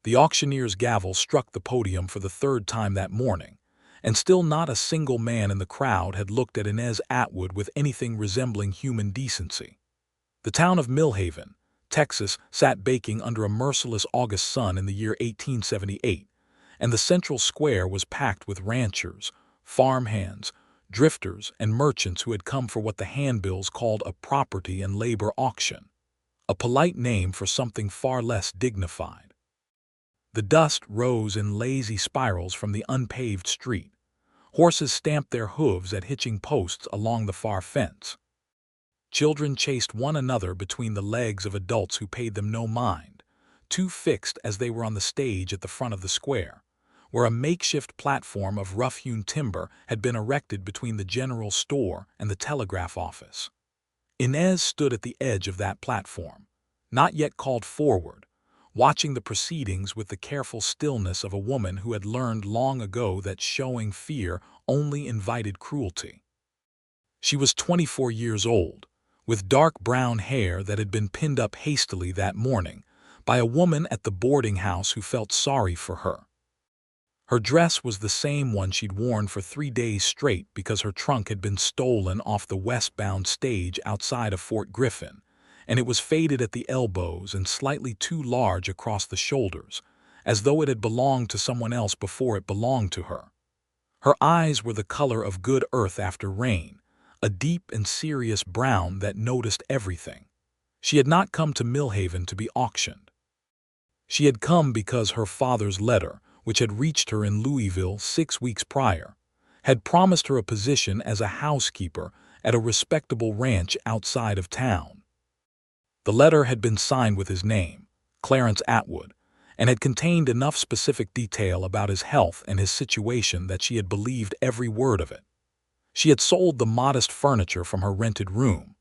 The auctioneer's gavel struck the podium for the third time that morning, and still not a single man in the crowd had looked at Inez Atwood with anything resembling human decency. The town of Millhaven, Texas, sat baking under a merciless August sun in the year 1878, and the central square was packed with ranchers, farmhands, drifters, and merchants who had come for what the handbills called a property and labor auction, a polite name for something far less dignified. The dust rose in lazy spirals from the unpaved street. Horses stamped their hooves at hitching posts along the far fence. Children chased one another between the legs of adults who paid them no mind, too fixed as they were on the stage at the front of the square, where a makeshift platform of rough-hewn timber had been erected between the general store and the telegraph office. Inez stood at the edge of that platform, not yet called forward, watching the proceedings with the careful stillness of a woman who had learned long ago that showing fear only invited cruelty. She was 24 years old, with dark brown hair that had been pinned up hastily that morning by a woman at the boarding house who felt sorry for her. Her dress was the same one she'd worn for 3 days straight because her trunk had been stolen off the westbound stage outside of Fort Griffin, and it was faded at the elbows and slightly too large across the shoulders, as though it had belonged to someone else before it belonged to her. Her eyes were the color of good earth after rain, a deep and serious brown that noticed everything. She had not come to Millhaven to be auctioned. She had come because her father's letter, which had reached her in Louisville 6 weeks prior, had promised her a position as a housekeeper at a respectable ranch outside of town. The letter had been signed with his name, Clarence Atwood, and had contained enough specific detail about his health and his situation that she had believed every word of it. She had sold the modest furniture from her rented room,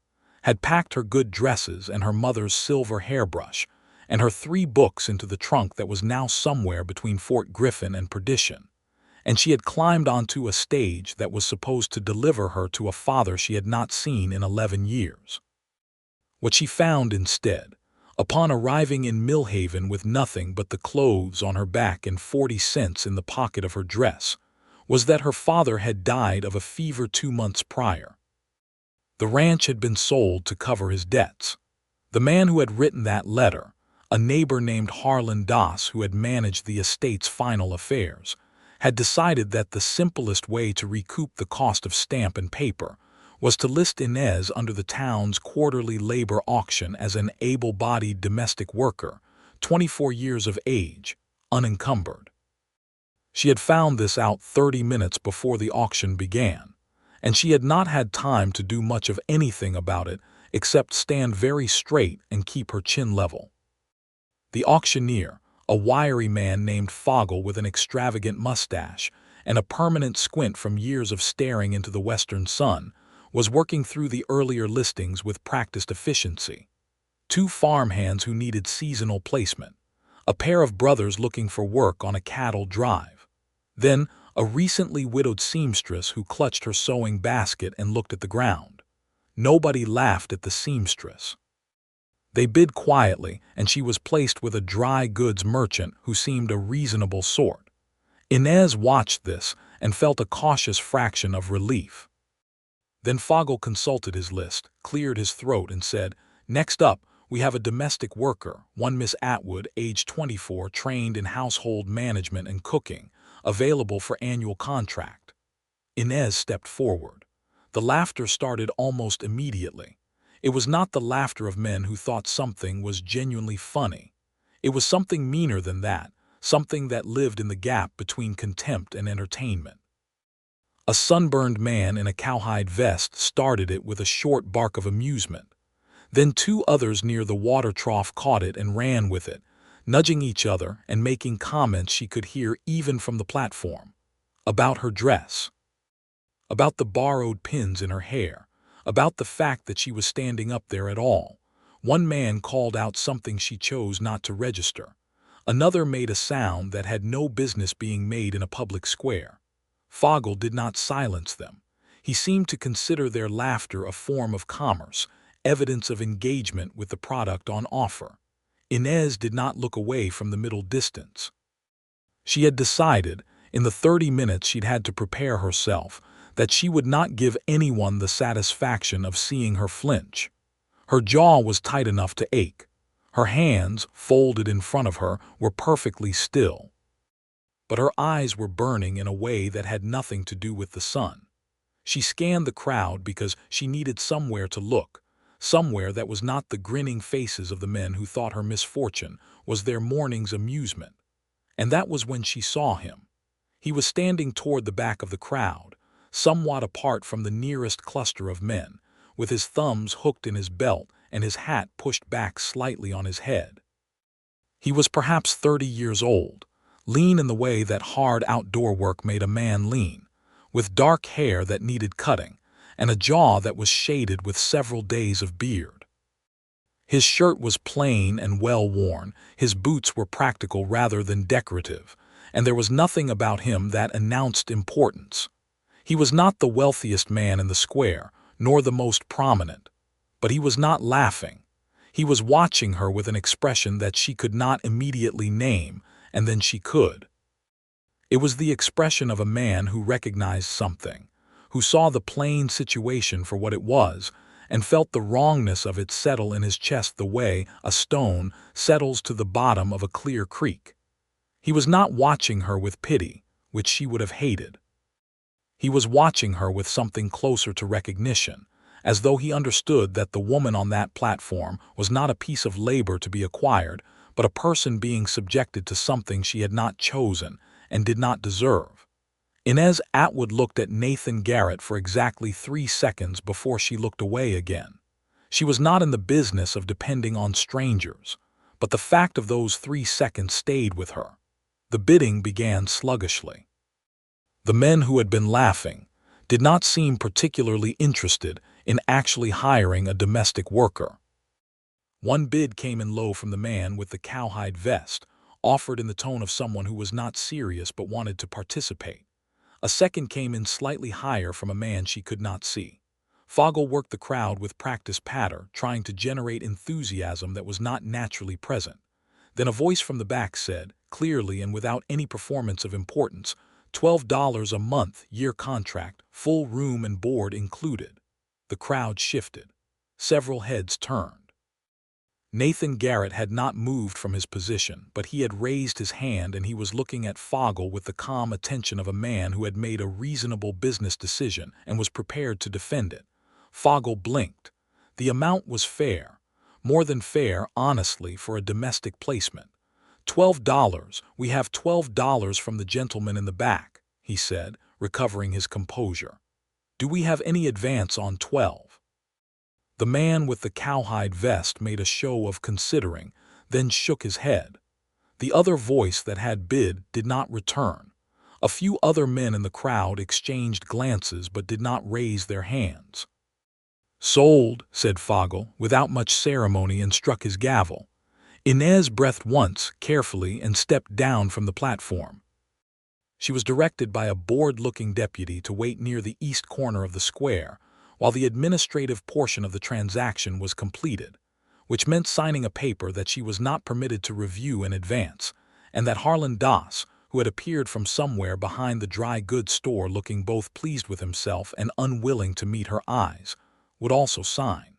had packed her good dresses and her mother's silver hairbrush, and her 3 books into the trunk that was now somewhere between Fort Griffin and Perdition, and she had climbed onto a stage that was supposed to deliver her to a father she had not seen in 11 years. What she found instead, upon arriving in Millhaven with nothing but the clothes on her back and 40 cents in the pocket of her dress, was that her father had died of a fever 2 months prior. The ranch had been sold to cover his debts. The man who had written that letter, a neighbor named Harlan Doss who had managed the estate's final affairs, had decided that the simplest way to recoup the cost of stamp and paper was to list Inez under the town's quarterly labor auction as an able-bodied domestic worker, 24 years of age, unencumbered. She had found this out 30 minutes before the auction began, and she had not had time to do much of anything about it except stand very straight and keep her chin level. The auctioneer, a wiry man named Fogel with an extravagant mustache and a permanent squint from years of staring into the western sun, was working through the earlier listings with practiced efficiency. 2 farmhands who needed seasonal placement, a pair of brothers looking for work on a cattle drive, then a recently widowed seamstress who clutched her sewing basket and looked at the ground. Nobody laughed at the seamstress. They bid quietly, and she was placed with a dry goods merchant who seemed a reasonable sort. Inez watched this and felt a cautious fraction of relief. Then Fogel consulted his list, cleared his throat, and said, "Next up, we have a domestic worker, one Miss Atwood, age 24, trained in household management and cooking, available for annual contract." Inez stepped forward. The laughter started almost immediately. It was not the laughter of men who thought something was genuinely funny. It was something meaner than that, something that lived in the gap between contempt and entertainment. A sunburned man in a cowhide vest started it with a short bark of amusement. Then 2 others near the water trough caught it and ran with it, nudging each other and making comments she could hear even from the platform. About her dress, about the borrowed pins in her hair, about the fact that she was standing up there at all. One man called out something she chose not to register. Another made a sound that had no business being made in a public square. Fogel did not silence them. He seemed to consider their laughter a form of commerce, evidence of engagement with the product on offer. Inez did not look away from the middle distance. She had decided, in the 30 minutes she'd had to prepare herself, that she would not give anyone the satisfaction of seeing her flinch. Her jaw was tight enough to ache. Her hands, folded in front of her, were perfectly still. But her eyes were burning in a way that had nothing to do with the sun. She scanned the crowd because she needed somewhere to look, somewhere that was not the grinning faces of the men who thought her misfortune was their morning's amusement. And that was when she saw him. He was standing toward the back of the crowd, somewhat apart from the nearest cluster of men, with his thumbs hooked in his belt and his hat pushed back slightly on his head. He was perhaps 30 years old, lean in the way that hard outdoor work made a man lean, with dark hair that needed cutting, and a jaw that was shaded with several days of beard. His shirt was plain and well-worn, his boots were practical rather than decorative, and there was nothing about him that announced importance. He was not the wealthiest man in the square, nor the most prominent, but he was not laughing. He was watching her with an expression that she could not immediately name, and then she could. It was the expression of a man who recognized something, who saw the plain situation for what it was, and felt the wrongness of it settle in his chest the way a stone settles to the bottom of a clear creek. He was not watching her with pity, which she would have hated. He was watching her with something closer to recognition, as though he understood that the woman on that platform was not a piece of labor to be acquired, but a person being subjected to something she had not chosen and did not deserve. Inez Atwood looked at Nathan Garrett for exactly 3 seconds before she looked away again. She was not in the business of depending on strangers, but the fact of those 3 seconds stayed with her. The bidding began sluggishly. The men who had been laughing did not seem particularly interested in actually hiring a domestic worker. One bid came in low from the man with the cowhide vest, offered in the tone of someone who was not serious but wanted to participate. A second came in slightly higher from a man she could not see. Fogel worked the crowd with practiced patter, trying to generate enthusiasm that was not naturally present. Then a voice from the back said, clearly and without any performance of importance, $12 a month, year contract, full room and board included. The crowd shifted. Several heads turned. Nathan Garrett had not moved from his position, but he had raised his hand and he was looking at Fogel with the calm attention of a man who had made a reasonable business decision and was prepared to defend it. Fogel blinked. The amount was fair. More than fair, honestly, for a domestic placement. $12. We have $12 from the gentleman in the back, he said, recovering his composure. Do we have any advance on 12? The man with the cowhide vest made a show of considering, then shook his head. The other voice that had bid did not return. A few other men in the crowd exchanged glances but did not raise their hands. Sold, said Fogel, without much ceremony, and struck his gavel. Inez breathed once, carefully, and stepped down from the platform. She was directed by a bored-looking deputy to wait near the east corner of the square, while the administrative portion of the transaction was completed, which meant signing a paper that she was not permitted to review in advance, and that Harlan Das, who had appeared from somewhere behind the dry goods store looking both pleased with himself and unwilling to meet her eyes, would also sign.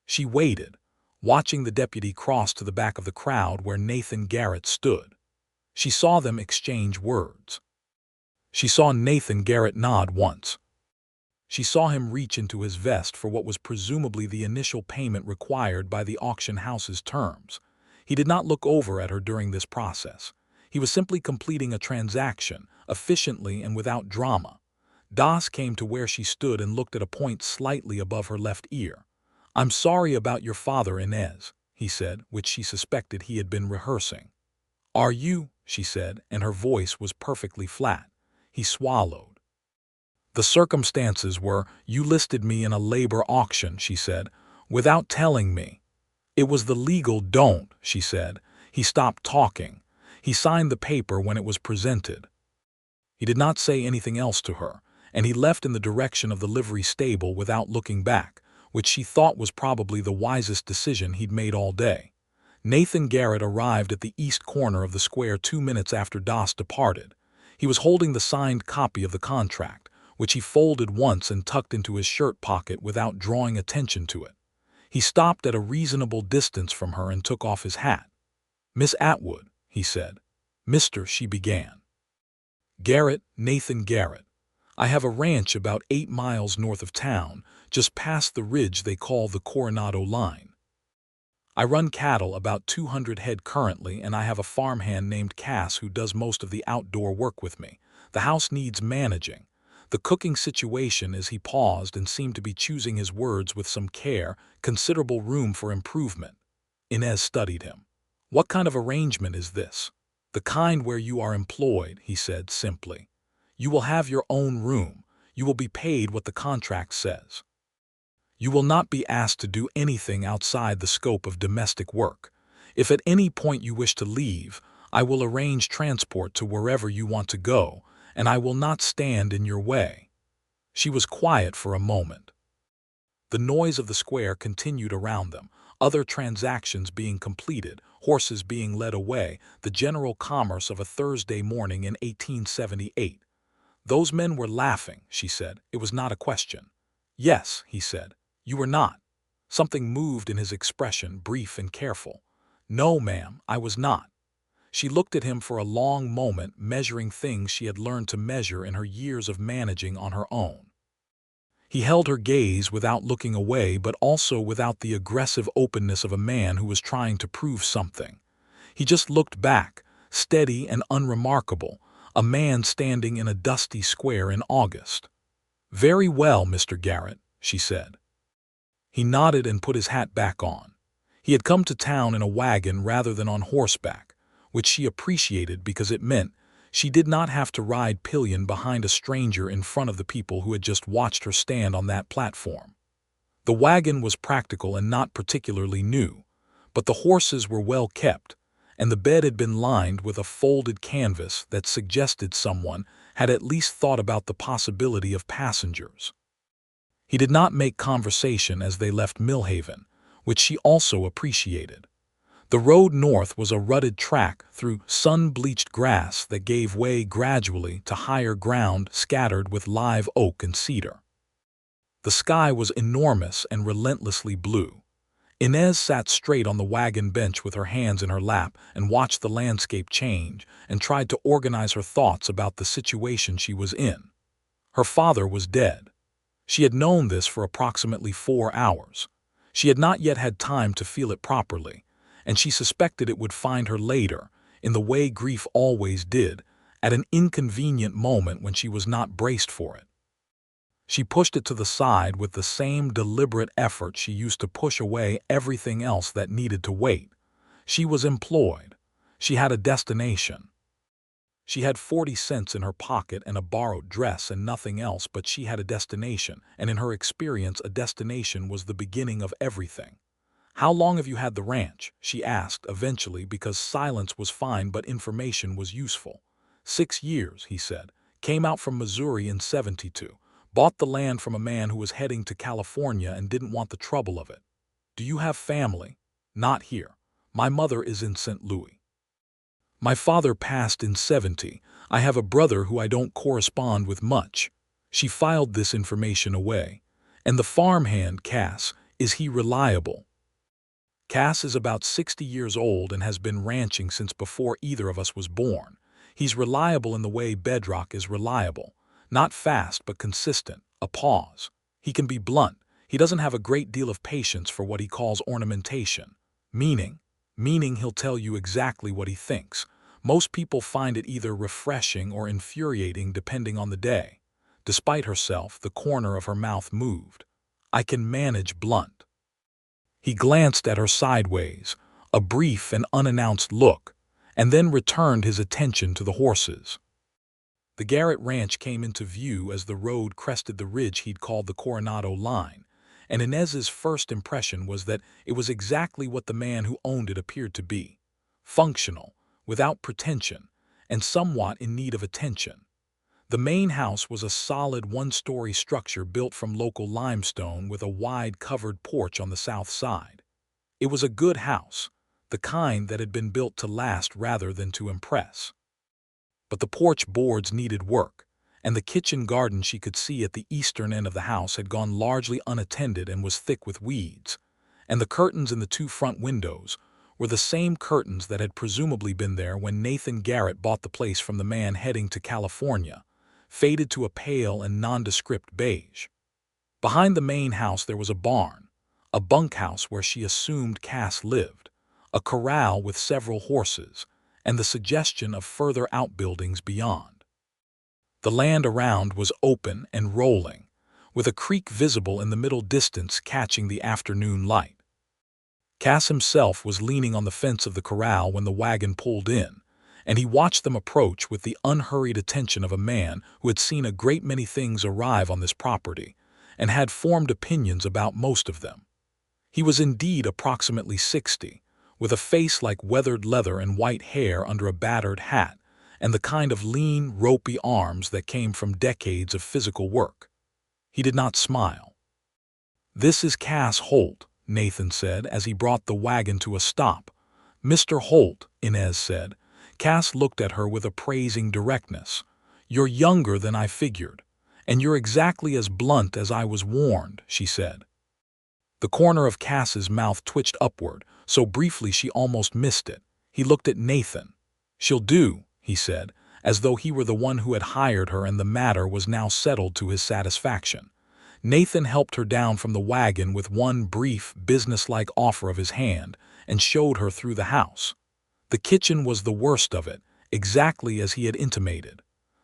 She waited, watching the deputy cross to the back of the crowd where Nathan Garrett stood. She saw them exchange words. She saw Nathan Garrett nod once. She saw him reach into his vest for what was presumably the initial payment required by the auction house's terms. He did not look over at her during this process. He was simply completing a transaction, efficiently and without drama. Das came to where she stood and looked at a point slightly above her left ear. "I'm sorry about your father, Inez," he said, which she suspected he had been rehearsing. "Are you?" she said, and her voice was perfectly flat. He swallowed. "The circumstances were, you listed me in a labor auction," she said, "without telling me." "It was the legal don't," she said. He stopped talking. He signed the paper when it was presented. He did not say anything else to her, and he left in the direction of the livery stable without looking back, which she thought was probably the wisest decision he'd made all day. Nathan Garrett arrived at the east corner of the square 2 minutes after Das departed. He was holding the signed copy of the contract, which he folded once and tucked into his shirt pocket without drawing attention to it. He stopped at a reasonable distance from her and took off his hat. "Miss Atwood," he said. "Mr." she began. "Garrett, Nathan Garrett. I have a ranch about 8 miles north of town, just past the ridge they call the Coronado Line. I run cattle, about 200 head currently, and I have a farmhand named Cass who does most of the outdoor work with me. The house needs managing. The cooking situation," as he paused and seemed to be choosing his words with some care, "considerable room for improvement." Inez studied him. "What kind of arrangement is this?" "The kind where you are employed," he said simply. "You will have your own room. You will be paid what the contract says. You will not be asked to do anything outside the scope of domestic work. If at any point you wish to leave, I will arrange transport to wherever you want to go, and I will not stand in your way." She was quiet for a moment. The noise of the square continued around them, other transactions being completed, horses being led away, the general commerce of a Thursday morning in 1878. "Those men were laughing," she said. "It was not a question." "Yes," he said. "You were not." Something moved in his expression, brief and careful. "No, ma'am, I was not." She looked at him for a long moment, measuring things she had learned to measure in her years of managing on her own. He held her gaze without looking away, but also without the aggressive openness of a man who was trying to prove something. He just looked back, steady and unremarkable, a man standing in a dusty square in August. "Very well, Mr. Garrett," she said. He nodded and put his hat back on. He had come to town in a wagon rather than on horseback, which she appreciated because it meant she did not have to ride pillion behind a stranger in front of the people who had just watched her stand on that platform. The wagon was practical and not particularly new, but the horses were well kept, and the bed had been lined with a folded canvas that suggested someone had at least thought about the possibility of passengers. He did not make conversation as they left Millhaven, which she also appreciated. The road north was a rutted track through sun-bleached grass that gave way gradually to higher ground scattered with live oak and cedar. The sky was enormous and relentlessly blue. Inez sat straight on the wagon bench with her hands in her lap and watched the landscape change and tried to organize her thoughts about the situation she was in. Her father was dead. She had known this for approximately 4 hours. She had not yet had time to feel it properly, and she suspected it would find her later, in the way grief always did, at an inconvenient moment when she was not braced for it. She pushed it to the side with the same deliberate effort she used to push away everything else that needed to wait. She was employed. She had a destination. She had 40 cents in her pocket and a borrowed dress and nothing else, but she had a destination, and in her experience a destination was the beginning of everything. "How long have you had the ranch?" she asked eventually, because silence was fine but information was useful. 6 years, he said. "Came out from Missouri in '72. Bought the land from a man who was heading to California and didn't want the trouble of it." "Do you have family?" "Not here. My mother is in St. Louis. My father passed in '70. I have a brother who I don't correspond with much." She filed this information away. "And the farmhand, Cass, is he reliable?" "Cass is about 60 years old and has been ranching since before either of us was born. He's reliable in the way bedrock is reliable. Not fast but consistent." A pause. "He can be blunt. He doesn't have a great deal of patience for what he calls ornamentation." "Meaning?" "Meaning he'll tell you exactly what he thinks. Most people find it either refreshing or infuriating depending on the day." Despite herself, the corner of her mouth moved. "I can manage blunt." He glanced at her sideways, a brief and unannounced look, and then returned his attention to the horses. The Garrett ranch came into view as the road crested the ridge he'd called the Coronado Line, and Inez's first impression was that it was exactly what the man who owned it appeared to be: functional, without pretension, and somewhat in need of attention. The main house was a solid one-story structure built from local limestone with a wide covered porch on the south side. It was a good house. the kind that had been built to last rather than to impress. But the porch boards needed work, and the kitchen garden she could see at the eastern end of the house had gone largely unattended and was thick with weeds, and the curtains in the two front windows were the same curtains that had presumably been there when Nathan Garrett bought the place from the man heading to California, faded to a pale and nondescript beige. Behind the main house there was a barn, a bunkhouse where she assumed Cass lived, a corral with several horses, and the suggestion of further outbuildings beyond. The land around was open and rolling, with a creek visible in the middle distance catching the afternoon light. Cass himself was leaning on the fence of the corral when the wagon pulled in, and he watched them approach with the unhurried attention of a man who had seen a great many things arrive on this property and had formed opinions about most of them. He was indeed approximately 60, with a face like weathered leather and white hair under a battered hat, and the kind of lean, ropey arms that came from decades of physical work. He did not smile. "This is Cass Holt," Nathan said as he brought the wagon to a stop. "Mr. Holt," Inez said. Cass looked at her with appraising directness. "You're younger than I figured, and you're exactly as blunt as I was warned," she said. The corner of Cass's mouth twitched upward, so briefly she almost missed it. He looked at Nathan. "She'll do," he said, as though he were the one who had hired her and the matter was now settled to his satisfaction. Nathan helped her down from the wagon with one brief, businesslike offer of his hand and showed her through the house. The kitchen was the worst of it, exactly as he had intimated.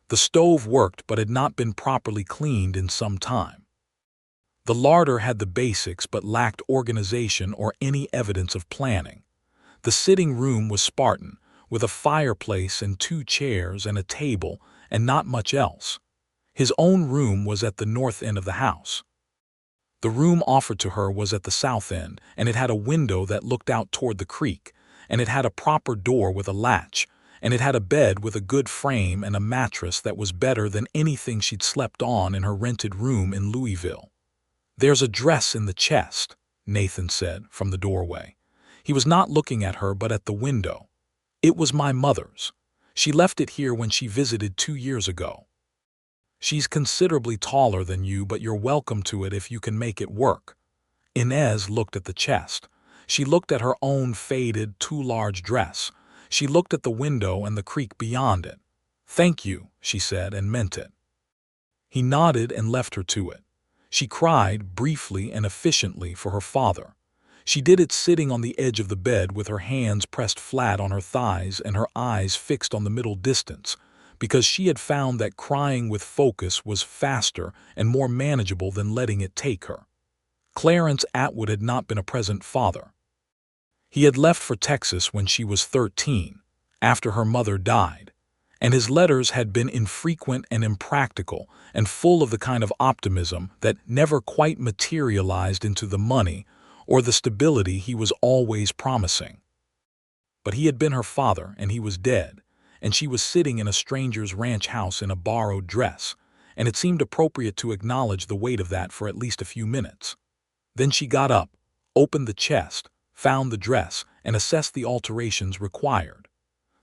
The stove worked but had not been properly cleaned in some time. The larder had the basics but lacked organization or any evidence of planning. The sitting room was Spartan, with a fireplace and 2 chairs and a table and not much else. His own room was at the north end of the house. The room offered to her was at the south end, and it had a window that looked out toward the creek, and it had a proper door with a latch, and it had a bed with a good frame and a mattress that was better than anything she'd slept on in her rented room in Louisville. "There's a dress in the chest," Nathan said from the doorway. He was not looking at her but at the window. "It was my mother's. She left it here when she visited 2 years ago. She's considerably taller than you, but you're welcome to it if you can make it work." Inez looked at the chest. She looked at her own faded, too large dress. She looked at the window and the creek beyond it. "Thank you," she said, and meant it. He nodded and left her to it. She cried, briefly and efficiently, for her father. She did it sitting on the edge of the bed with her hands pressed flat on her thighs and her eyes fixed on the middle distance, because she had found that crying with focus was faster and more manageable than letting it take her. Clarence Atwood had not been a present father. He had left for Texas when she was 13, after her mother died, and his letters had been infrequent and impractical and full of the kind of optimism that never quite materialized into the money or the stability he was always promising. But he had been her father, and he was dead, and she was sitting in a stranger's ranch house in a borrowed dress, and it seemed appropriate to acknowledge the weight of that for at least a few minutes. Then she got up, opened the chest, found the dress, and assessed the alterations required.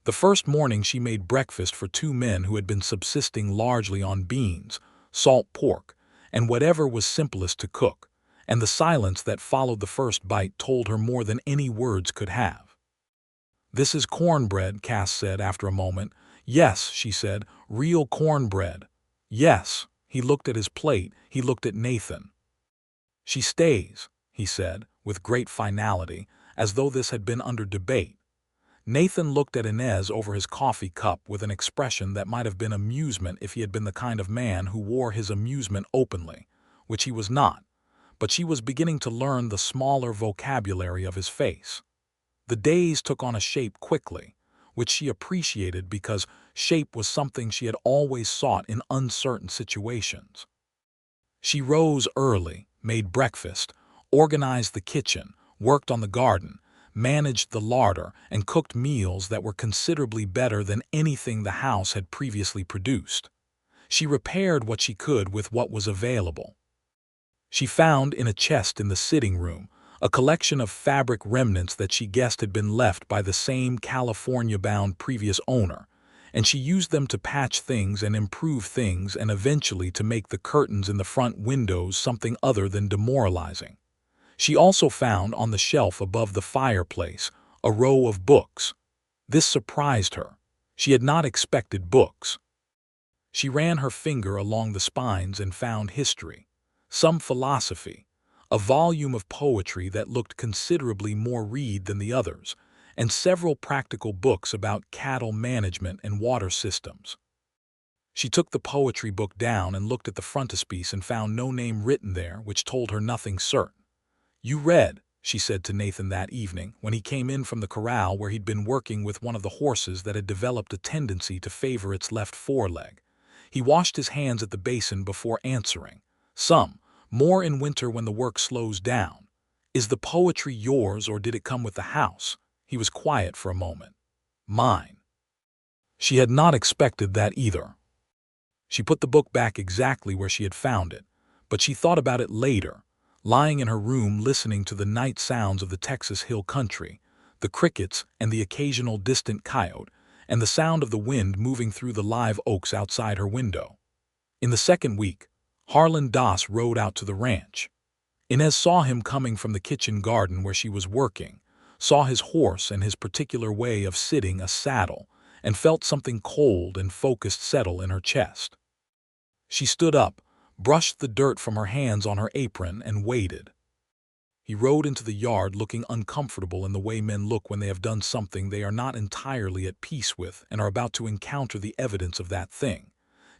The first morning she made breakfast for 2 men who had been subsisting largely on beans, salt pork, and whatever was simplest to cook, and the silence that followed the first bite told her more than any words could have. "This is cornbread," Cass said after a moment. "Yes," she said, "real cornbread." "Yes." He looked at his plate, he looked at Nathan. "She stays," he said, with great finality, as though this had been under debate. Nathan looked at Inez over his coffee cup with an expression that might have been amusement if he had been the kind of man who wore his amusement openly, which he was not, but she was beginning to learn the smaller vocabulary of his face. The days took on a shape quickly, which she appreciated because shape was something she had always sought in uncertain situations. She rose early, made breakfast, organized the kitchen, worked on the garden, managed the larder, and cooked meals that were considerably better than anything the house had previously produced. She repaired what she could with what was available. She found in a chest in the sitting room a collection of fabric remnants that she guessed had been left by the same California-bound previous owner, and she used them to patch things and improve things and eventually to make the curtains in the front windows something other than demoralizing. She also found on the shelf above the fireplace a row of books. This surprised her. She had not expected books. She ran her finger along the spines and found history, some philosophy, a volume of poetry that looked considerably more read than the others, and several practical books about cattle management and water systems. She took the poetry book down and looked at the frontispiece and found no name written there, which told her nothing certain. "You read," she said to Nathan that evening when he came in from the corral where he'd been working with one of the horses that had developed a tendency to favor its left foreleg. He washed his hands at the basin before answering. "Some. More in winter when the work slows down. Is the poetry yours or did it come with the house?" He was quiet for a moment. "Mine." She had not expected that either. She put the book back exactly where she had found it, but she thought about it later, lying in her room listening to the night sounds of the Texas hill country, the crickets and the occasional distant coyote, and the sound of the wind moving through the live oaks outside her window. In the second week, Harlan Doss rode out to the ranch. Inez saw him coming from the kitchen garden where she was working, saw his horse and his particular way of sitting a saddle, and felt something cold and focused settle in her chest. She stood up, brushed the dirt from her hands on her apron, and waited. He rode into the yard looking uncomfortable in the way men look when they have done something they are not entirely at peace with and are about to encounter the evidence of that thing.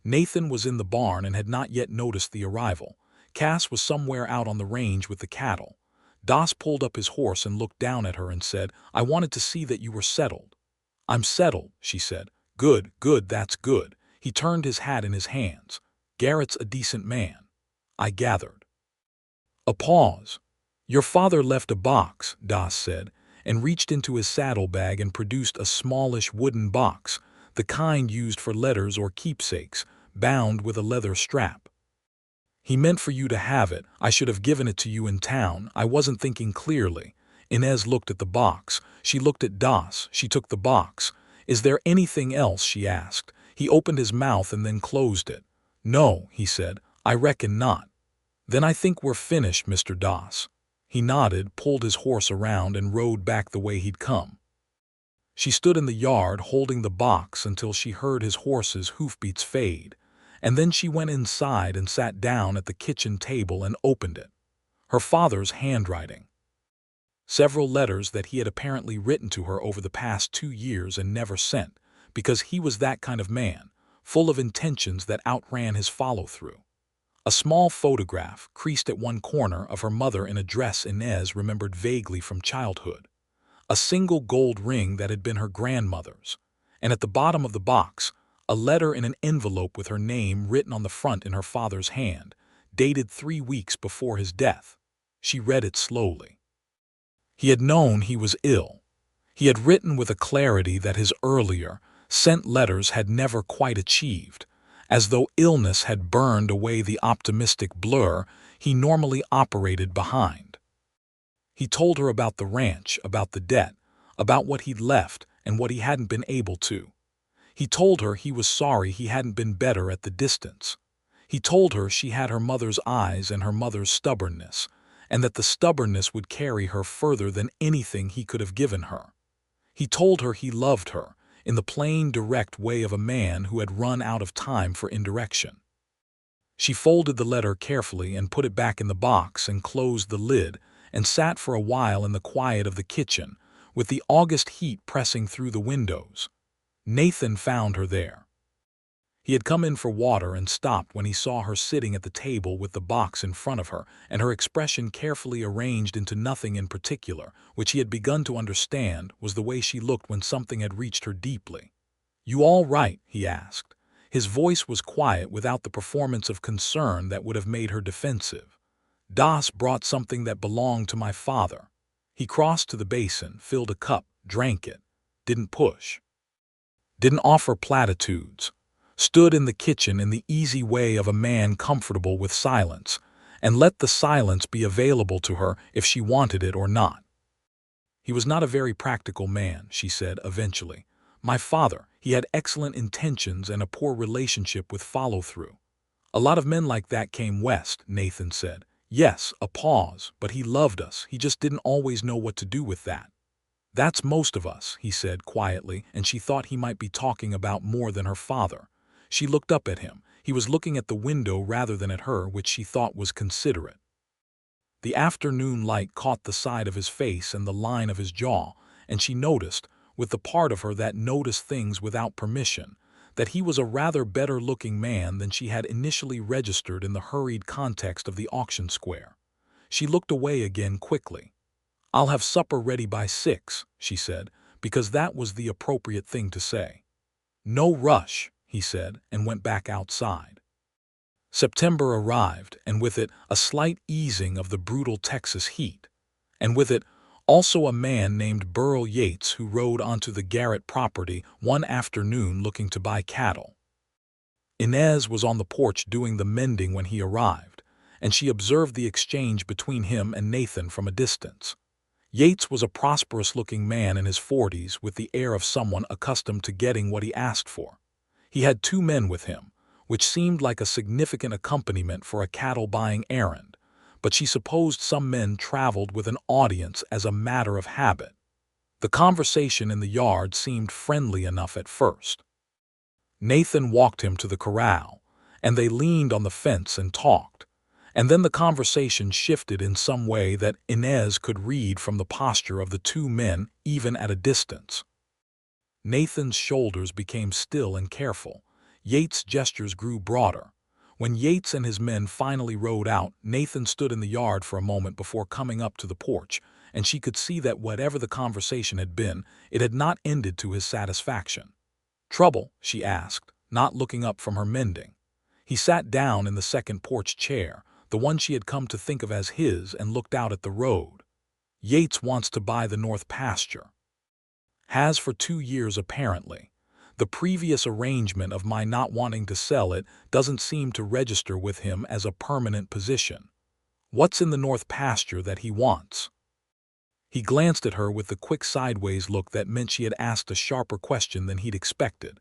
Nathan was in the barn and had not yet noticed the arrival. Cass was somewhere out on the range with the cattle. Doss pulled up his horse and looked down at her and said, "I wanted to see that you were settled." "I'm settled," she said. "Good, good, that's good." He turned his hat in his hands. "Garrett's a decent man, I gathered." A pause. "Your father left a box," Doss said, and reached into his saddlebag and produced a smallish wooden box, the kind used for letters or keepsakes, bound with a leather strap. "He meant for you to have it. I should have given it to you in town. I wasn't thinking clearly." Inez looked at the box. She looked at Doss. She took the box. "Is there anything else?" she asked. He opened his mouth and then closed it. "No," he said. "I reckon not." "Then I think we're finished, Mr. Doss." He nodded, pulled his horse around, and rode back the way he'd come. She stood in the yard holding the box until she heard his horse's hoofbeats fade, and then she went inside and sat down at the kitchen table and opened it. Her father's handwriting. Several letters that he had apparently written to her over the past 2 years and never sent, because he was that kind of man, full of intentions that outran his follow-through. A small photograph, creased at one corner, of her mother in a dress Inez remembered vaguely from childhood. A single gold ring that had been her grandmother's. And at the bottom of the box, a letter in an envelope with her name written on the front in her father's hand, dated 3 weeks before his death. She read it slowly. He had known he was ill. He had written with a clarity that his earlier, sent letters had never quite achieved, as though illness had burned away the optimistic blur he normally operated behind. He told her about the ranch, about the debt, about what he'd left and what he hadn't been able to. He told her he was sorry he hadn't been better at the distance. He told her she had her mother's eyes and her mother's stubbornness, and that the stubbornness would carry her further than anything he could have given her. He told her he loved her, in the plain, direct way of a man who had run out of time for indirection. She folded the letter carefully and put it back in the box and closed the lid and sat for a while in the quiet of the kitchen, with the August heat pressing through the windows. Nathan found her there. He had come in for water and stopped when he saw her sitting at the table with the box in front of her and her expression carefully arranged into nothing in particular, which he had begun to understand was the way she looked when something had reached her deeply. "You all right?" he asked. His voice was quiet without the performance of concern that would have made her defensive. "Doss brought something that belonged to my father." He crossed to the basin, filled a cup, drank it, didn't push, didn't offer platitudes, stood in the kitchen in the easy way of a man comfortable with silence, and let the silence be available to her if she wanted it or not. He was not a very practical man, she said eventually. My father, he had excellent intentions and a poor relationship with follow-through. A lot of men like that came west, Nathan said. Yes, a pause, but he loved us. He just didn't always know what to do with that. That's most of us, he said quietly, and she thought he might be talking about more than her father. She looked up at him. He was looking at the window rather than at her, which she thought was considerate. The afternoon light caught the side of his face and the line of his jaw, and she noticed, with the part of her that noticed things without permission, that he was a rather better-looking man than she had initially registered in the hurried context of the auction square. She looked away again quickly. I'll have supper ready by 6, she said, because that was the appropriate thing to say. No rush, he said, and went back outside. September arrived, and with it a slight easing of the brutal Texas heat, and with it also a man named Burl Yates who rode onto the Garrett property one afternoon looking to buy cattle. Inez was on the porch doing the mending when he arrived, and she observed the exchange between him and Nathan from a distance. Yates was a prosperous-looking man in his 40s with the air of someone accustomed to getting what he asked for. He had 2 men with him, which seemed like a significant accompaniment for a cattle-buying errand, but she supposed some men traveled with an audience as a matter of habit. The conversation in the yard seemed friendly enough at first. Nathan walked him to the corral, and they leaned on the fence and talked. And then the conversation shifted in some way that Inez could read from the posture of the 2 men even at a distance. Nathan's shoulders became still and careful. Yates' gestures grew broader. When Yates and his men finally rode out, Nathan stood in the yard for a moment before coming up to the porch, and she could see that whatever the conversation had been, it had not ended to his satisfaction. "Trouble?" she asked, not looking up from her mending. He sat down in the second porch chair, the one she had come to think of as his, and looked out at the road. Yates wants to buy the north pasture. Has for 2 years apparently. The previous arrangement of my not wanting to sell it doesn't seem to register with him as a permanent position. What's in the north pasture that he wants? He glanced at her with the quick sideways look that meant she had asked a sharper question than he'd expected.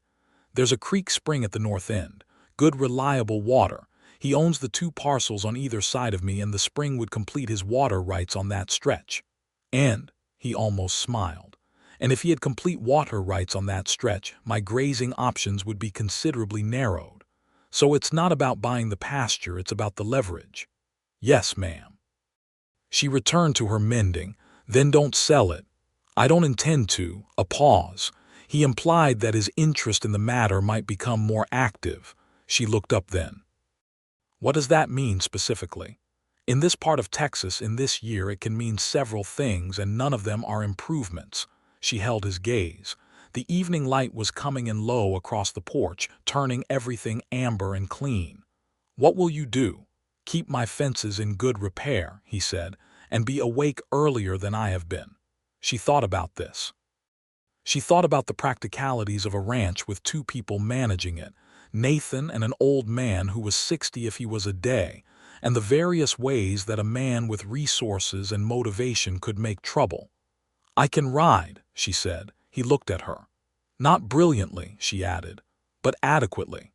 There's a creek spring at the north end. Good reliable water. He owns the 2 parcels on either side of me, and the spring would complete his water rights on that stretch. And, he almost smiled, and if he had complete water rights on that stretch, my grazing options would be considerably narrowed. So it's not about buying the pasture, it's about the leverage. Yes, ma'am. She returned to her mending. Then don't sell it. I don't intend to. A pause. He implied that his interest in the matter might become more active. She looked up then. What does that mean specifically? In this part of Texas, in this year, it can mean several things, and none of them are improvements. She held his gaze. The evening light was coming in low across the porch, turning everything amber and clean. What will you do? Keep my fences in good repair, he said, and be awake earlier than I have been. She thought about this. She thought about the practicalities of a ranch with 2 people managing it, Nathan and an old man who was 60 if he was a day, and the various ways that a man with resources and motivation could make trouble. I can ride, she said. He looked at her. Not brilliantly, she added, but adequately.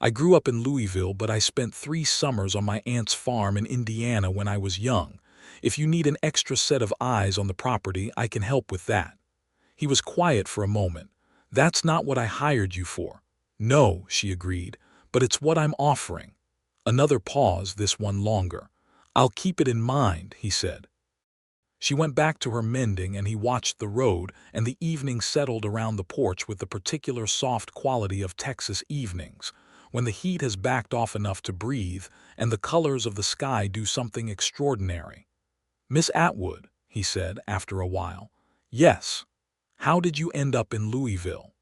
I grew up in Louisville, but I spent 3 summers on my aunt's farm in Indiana when I was young. If you need an extra set of eyes on the property, I can help with that. He was quiet for a moment. That's not what I hired you for. No, she agreed, but it's what I'm offering. Another pause, this one longer. I'll keep it in mind, he said. She went back to her mending, and he watched the road, and the evening settled around the porch with the particular soft quality of Texas evenings, when the heat has backed off enough to breathe, and the colors of the sky do something extraordinary. Miss Atwood, he said after a while. Yes. How did you end up in Louisville?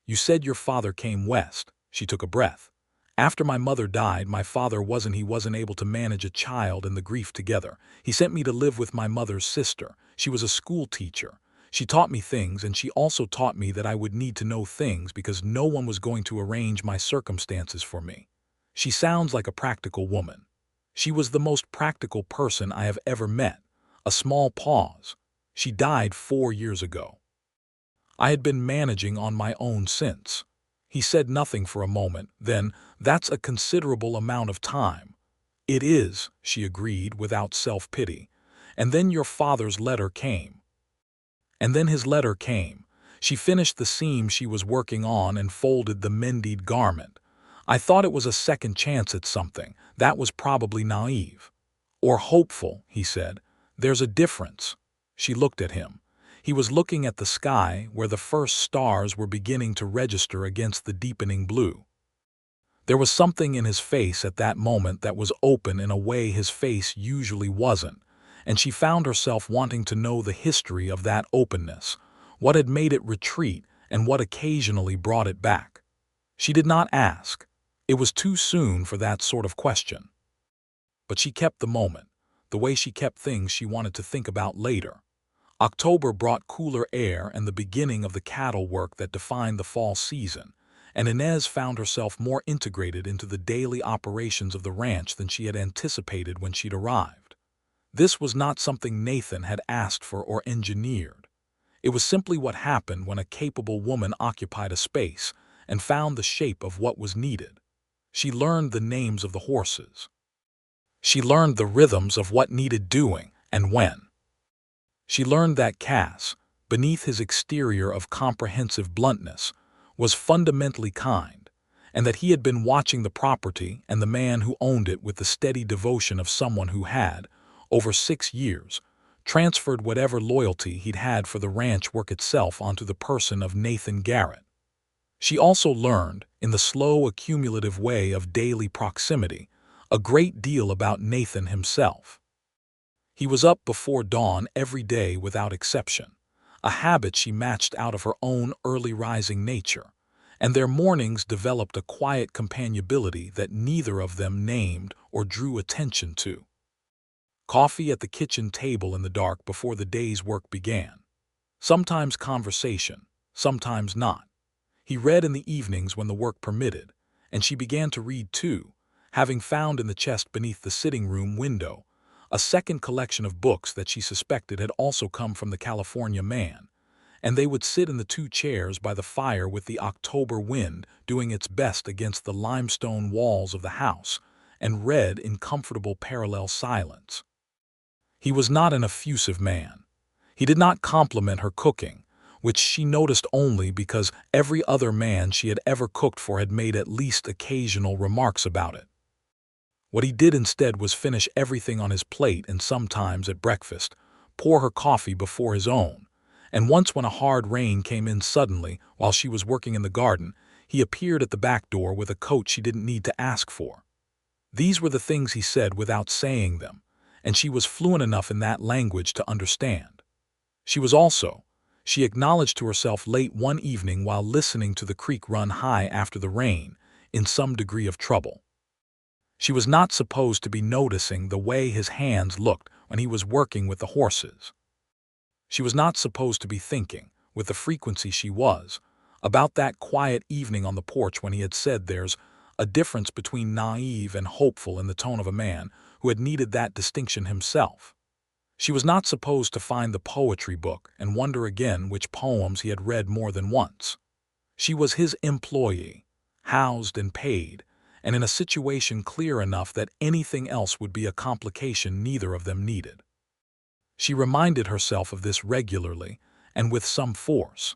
You said your father came west. She took a breath. After my mother died, my father wasn't able to manage a child and the grief together. He sent me to live with my mother's sister. She was a school teacher. She taught me things, and she also taught me that I would need to know things because no one was going to arrange my circumstances for me. She sounds like a practical woman. She was the most practical person I have ever met. A small pause. She died 4 years ago. I had been managing on my own since. He said nothing for a moment, then, "That's a considerable amount of time." "It is," she agreed without self-pity. "And then your father's letter came." And then his letter came. She finished the seam she was working on and folded the mended garment. "I thought it was a second chance at something. That was probably naive." "Or hopeful," he said. "There's a difference." She looked at him. He was looking at the sky where the first stars were beginning to register against the deepening blue. There was something in his face at that moment that was open in a way his face usually wasn't, and she found herself wanting to know the history of that openness, what had made it retreat and what occasionally brought it back. She did not ask. It was too soon for that sort of question. But she kept the moment, the way she kept things she wanted to think about later. October brought cooler air and the beginning of the cattle work that defined the fall season, and Inez found herself more integrated into the daily operations of the ranch than she had anticipated when she'd arrived. This was not something Nathan had asked for or engineered. It was simply what happened when a capable woman occupied a space and found the shape of what was needed. She learned the names of the horses. She learned the rhythms of what needed doing and when. She learned that Cass, beneath his exterior of comprehensive bluntness, was fundamentally kind, and that he had been watching the property and the man who owned it with the steady devotion of someone who had, over 6 years, transferred whatever loyalty he'd had for the ranch work itself onto the person of Nathan Garrett. She also learned, in the slow accumulative way of daily proximity, a great deal about Nathan himself. He was up before dawn every day without exception, a habit she matched out of her own early-rising nature, and their mornings developed a quiet companionability that neither of them named or drew attention to. Coffee at the kitchen table in the dark before the day's work began. Sometimes conversation, sometimes not. He read in the evenings when the work permitted, and she began to read too, having found in the chest beneath the sitting room window a second collection of books that she suspected had also come from the California man, and they would sit in the 2 chairs by the fire with the October wind doing its best against the limestone walls of the house, and read in comfortable parallel silence. He was not an effusive man. He did not compliment her cooking, which she noticed only because every other man she had ever cooked for had made at least occasional remarks about it. What he did instead was finish everything on his plate and sometimes, at breakfast, pour her coffee before his own, and once when a hard rain came in suddenly while she was working in the garden, he appeared at the back door with a coat she didn't need to ask for. These were the things he said without saying them, and she was fluent enough in that language to understand. She acknowledged to herself late one evening while listening to the creek run high after the rain, in some degree of trouble. She was not supposed to be noticing the way his hands looked when he was working with the horses. She was not supposed to be thinking, with the frequency she was, about that quiet evening on the porch when he had said there's a difference between naive and hopeful in the tone of a man who had needed that distinction himself. She was not supposed to find the poetry book and wonder again which poems he had read more than once. She was his employee, housed and paid, and in a situation clear enough that anything else would be a complication neither of them needed. She reminded herself of this regularly and with some force.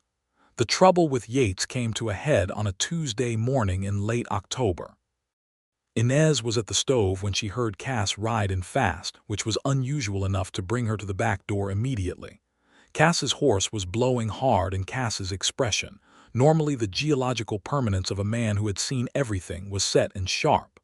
The trouble with Yates came to a head on a Tuesday morning in late October. Inez was at the stove when she heard Cass ride in fast, which was unusual enough to bring her to the back door immediately. Cass's horse was blowing hard, and Cass's expression, normally the geological permanence of a man who had seen everything, was set and sharp.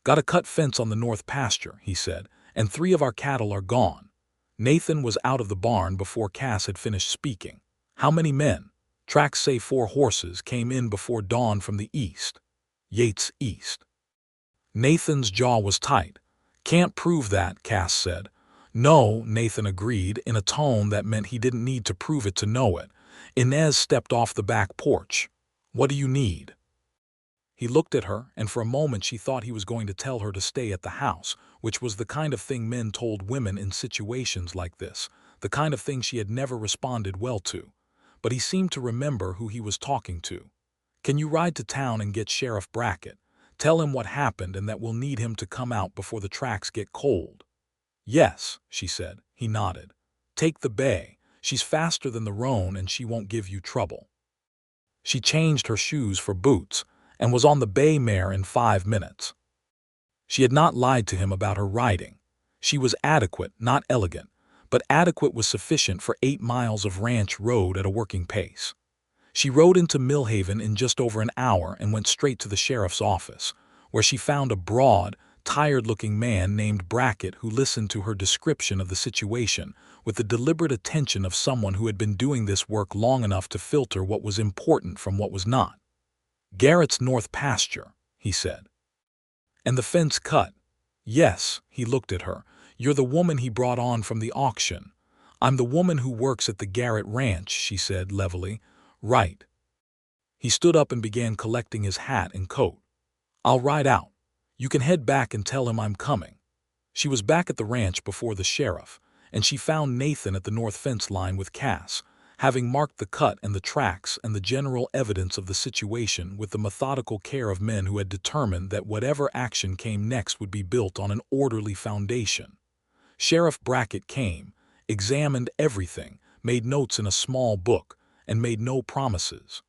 "Got a cut fence on the north pasture," he said, "and 3 of our cattle are gone." Nathan was out of the barn before Cass had finished speaking. "How many men?" "Tracks say 4 horses came in before dawn from the east." Yates east. Nathan's jaw was tight. "Can't prove that," Cass said. "No," Nathan agreed, in a tone that meant he didn't need to prove it to know it. Inez stepped off the back porch. "What do you need?" He looked at her, and for a moment she thought he was going to tell her to stay at the house, which was the kind of thing men told women in situations like this, the kind of thing she had never responded well to. But he seemed to remember who he was talking to. "Can you ride to town and get Sheriff Brackett? Tell him what happened and that we'll need him to come out before the tracks get cold." "Yes," she said. He nodded. "Take the bay. She's faster than the roan and she won't give you trouble." She changed her shoes for boots and was on the bay mare in 5 minutes. She had not lied to him about her riding. She was adequate, not elegant, but adequate was sufficient for 8 miles of ranch road at a working pace. She rode into Millhaven in just over an hour and went straight to the sheriff's office, where she found a broad, tired-looking man named Brackett who listened to her description of the situation with the deliberate attention of someone who had been doing this work long enough to filter what was important from what was not. "Garrett's north pasture," he said. "And the fence cut?" "Yes," he looked at her. "You're the woman he brought on from the auction." "I'm the woman who works at the Garrett ranch," she said levelly. "Right." He stood up and began collecting his hat and coat. "I'll ride out. You can head back and tell him I'm coming." She was back at the ranch before the sheriff, and she found Nathan at the north fence line with Cass, having marked the cut and the tracks and the general evidence of the situation with the methodical care of men who had determined that whatever action came next would be built on an orderly foundation. Sheriff Brackett came, examined everything, made notes in a small book, and made no promises.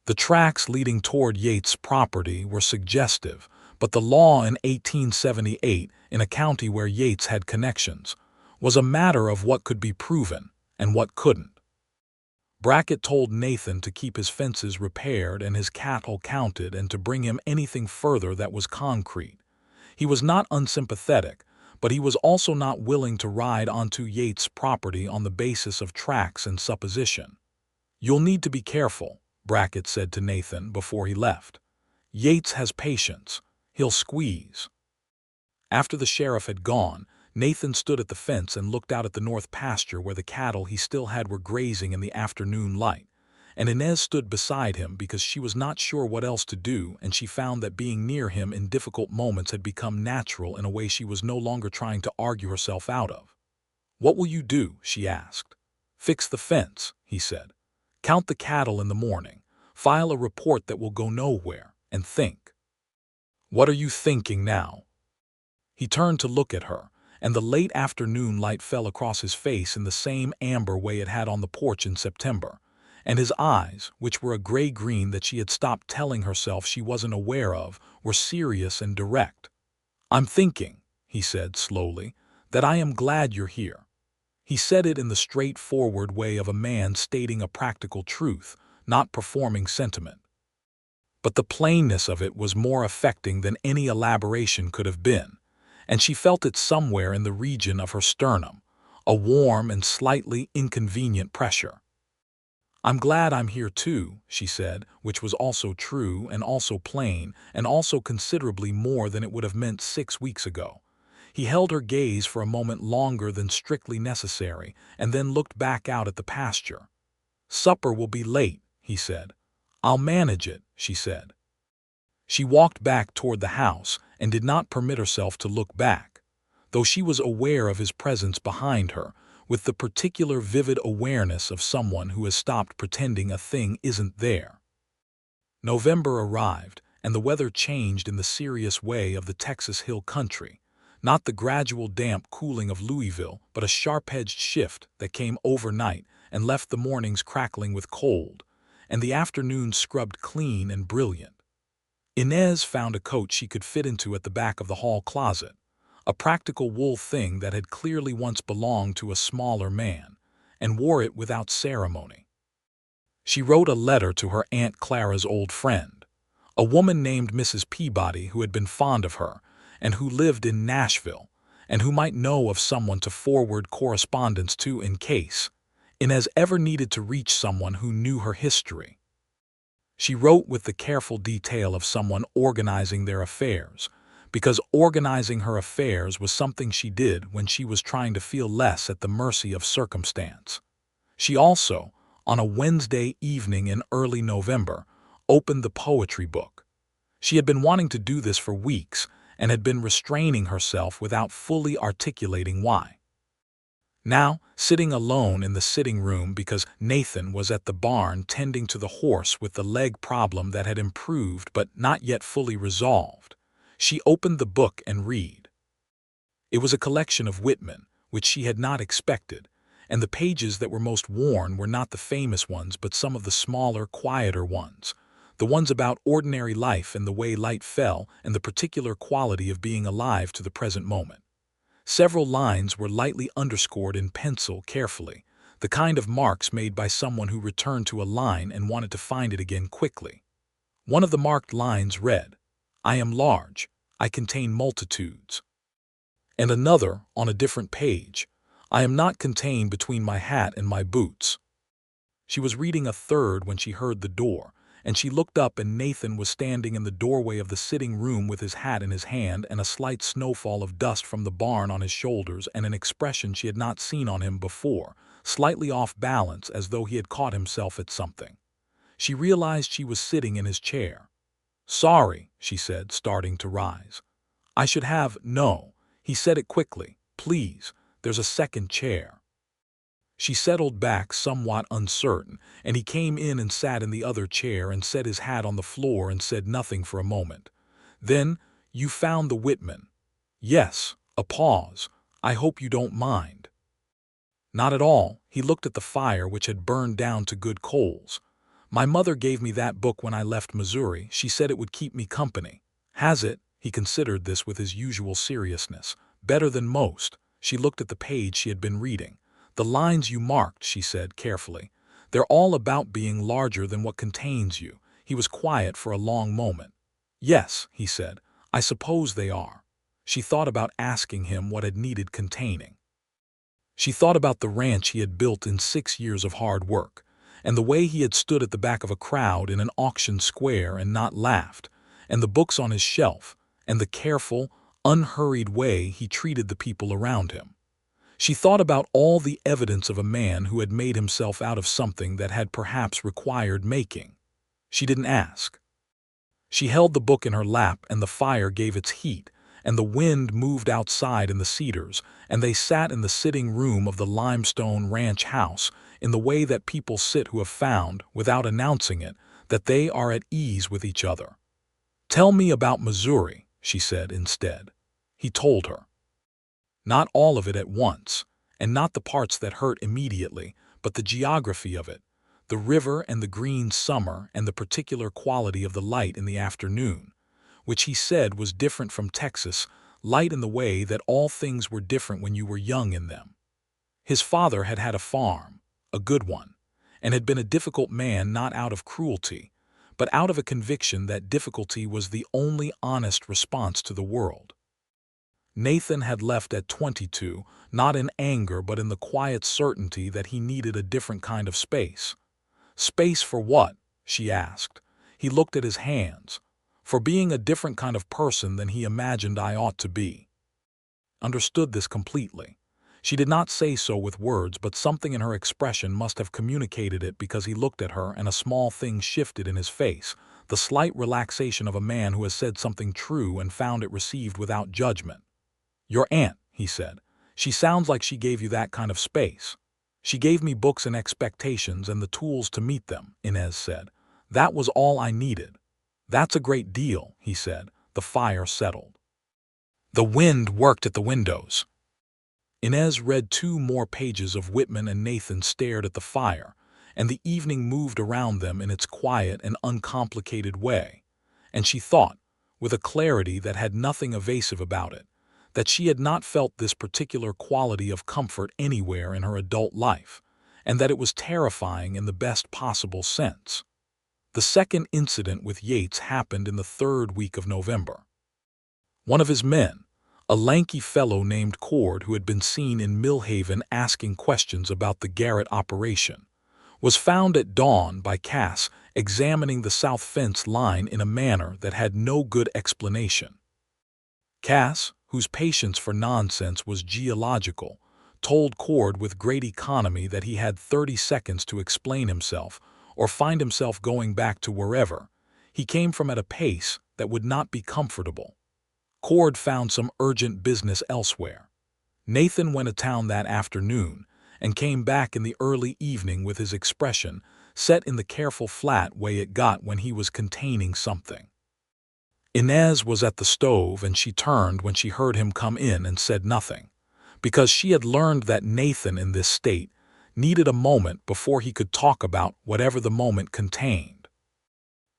The tracks leading toward Yates' property were suggestive, but the law in 1878, in a county where Yates had connections, was a matter of what could be proven and what couldn't. Brackett told Nathan to keep his fences repaired and his cattle counted and to bring him anything further that was concrete. He was not unsympathetic, but he was also not willing to ride onto Yates' property on the basis of tracks and supposition. "You'll need to be careful," Brackett said to Nathan before he left. "Yates has patience. He'll squeeze." After the sheriff had gone, Nathan stood at the fence and looked out at the north pasture where the cattle he still had were grazing in the afternoon light, and Inez stood beside him because she was not sure what else to do, and she found that being near him in difficult moments had become natural in a way she was no longer trying to argue herself out of. "What will you do?" she asked. "Fix the fence," he said. "Count the cattle in the morning, file a report that will go nowhere, and think." "What are you thinking now?" He turned to look at her, and the late afternoon light fell across his face in the same amber way it had on the porch in September, and his eyes, which were a gray-green that she had stopped telling herself she wasn't aware of, were serious and direct. "I'm thinking," he said slowly, "that I am glad you're here." He said it in the straightforward way of a man stating a practical truth, not performing sentiment. But the plainness of it was more affecting than any elaboration could have been, and she felt it somewhere in the region of her sternum, a warm and slightly inconvenient pressure. "I'm glad I'm here too," she said, which was also true and also plain and also considerably more than it would have meant 6 weeks ago. He held her gaze for a moment longer than strictly necessary and then looked back out at the pasture. "Supper will be late," he said. "I'll manage it," she said. She walked back toward the house and did not permit herself to look back, though she was aware of his presence behind her, with the particular vivid awareness of someone who has stopped pretending a thing isn't there. November arrived, and the weather changed in the serious way of the Texas Hill Country, not the gradual damp cooling of Louisville, but a sharp-edged shift that came overnight and left the mornings crackling with cold, and the afternoons scrubbed clean and brilliant. Inez found a coat she could fit into at the back of the hall closet, a practical wool thing that had clearly once belonged to a smaller man, and wore it without ceremony. She wrote a letter to her Aunt Clara's old friend, a woman named Mrs. Peabody who had been fond of her and who lived in Nashville, and who might know of someone to forward correspondence to in case Inez ever needed to reach someone who knew her history. She wrote with the careful detail of someone organizing their affairs, because organizing her affairs was something she did when she was trying to feel less at the mercy of circumstance. She also, on a Wednesday evening in early November, opened the poetry book. She had been wanting to do this for weeks and had been restraining herself without fully articulating why. Now, sitting alone in the sitting room because Nathan was at the barn tending to the horse with the leg problem that had improved but not yet fully resolved, she opened the book and read. It was a collection of Whitman, which she had not expected, and the pages that were most worn were not the famous ones but some of the smaller, quieter ones, the ones about ordinary life and the way light fell and the particular quality of being alive to the present moment. Several lines were lightly underscored in pencil carefully, the kind of marks made by someone who returned to a line and wanted to find it again quickly. One of the marked lines read, "I am large, I contain multitudes." And another, on a different page, "I am not contained between my hat and my boots." She was reading a third when she heard the door, and she looked up and Nathan was standing in the doorway of the sitting room with his hat in his hand and a slight snowfall of dust from the barn on his shoulders and an expression she had not seen on him before, slightly off balance as though he had caught himself at something. She realized she was sitting in his chair. "Sorry," she said, starting to rise. "I should have, no." He said it quickly. "Please, there's a second chair." She settled back somewhat uncertain, and he came in and sat in the other chair and set his hat on the floor and said nothing for a moment. Then, "You found the Whitman?" "Yes." A pause. "I hope you don't mind." "Not at all." He looked at the fire which had burned down to good coals. "My mother gave me that book when I left Missouri. She said it would keep me company." "Has it?" He considered this with his usual seriousness. "Better than most." She looked at the page she had been reading. "The lines you marked," she said carefully. "They're all about being larger than what contains you." He was quiet for a long moment. "Yes," he said, "I suppose they are." She thought about asking him what had needed containing. She thought about the ranch he had built in 6 years of hard work, and the way he had stood at the back of a crowd in an auction square and not laughed, and the books on his shelf, and the careful, unhurried way he treated the people around him. She thought about all the evidence of a man who had made himself out of something that had perhaps required making. She didn't ask. She held the book in her lap and the fire gave its heat, and the wind moved outside in the cedars, and they sat in the sitting room of the limestone ranch house in the way that people sit who have found, without announcing it, that they are at ease with each other. "Tell me about Missouri," she said instead. He told her. Not all of it at once, and not the parts that hurt immediately, but the geography of it, the river and the green summer and the particular quality of the light in the afternoon, which he said was different from Texas, light in the way that all things were different when you were young in them. His father had had a farm, a good one, and had been a difficult man not out of cruelty, but out of a conviction that difficulty was the only honest response to the world. Nathan had left at 22, not in anger but in the quiet certainty that he needed a different kind of space. "Space for what?" she asked. He looked at his hands. "For being a different kind of person than he imagined I ought to be." Understood this completely. She did not say so with words, but something in her expression must have communicated it because he looked at her and a small thing shifted in his face, the slight relaxation of a man who has said something true and found it received without judgment. "Your aunt," he said. "She sounds like she gave you that kind of space." "She gave me books and expectations and the tools to meet them," Inez said. "That was all I needed." "That's a great deal," he said. The fire settled. The wind worked at the windows. Inez read 2 more pages of Whitman and Nathan stared at the fire, and the evening moved around them in its quiet and uncomplicated way. And she thought, with a clarity that had nothing evasive about it, that she had not felt this particular quality of comfort anywhere in her adult life, and that it was terrifying in the best possible sense. The second incident with Yates happened in the 3rd week of November. One of his men, a lanky fellow named Cord who had been seen in Millhaven asking questions about the Garrett operation, was found at dawn by Cass examining the south fence line in a manner that had no good explanation. Cass, whose patience for nonsense was geological, told Cord with great economy that he had 30 seconds to explain himself or find himself going back to wherever he came from at a pace that would not be comfortable. Cord found some urgent business elsewhere. Nathan went to town that afternoon and came back in the early evening with his expression set in the careful flat way it got when he was containing something. Inez was at the stove and she turned when she heard him come in and said nothing, because she had learned that Nathan in this state needed a moment before he could talk about whatever the moment contained.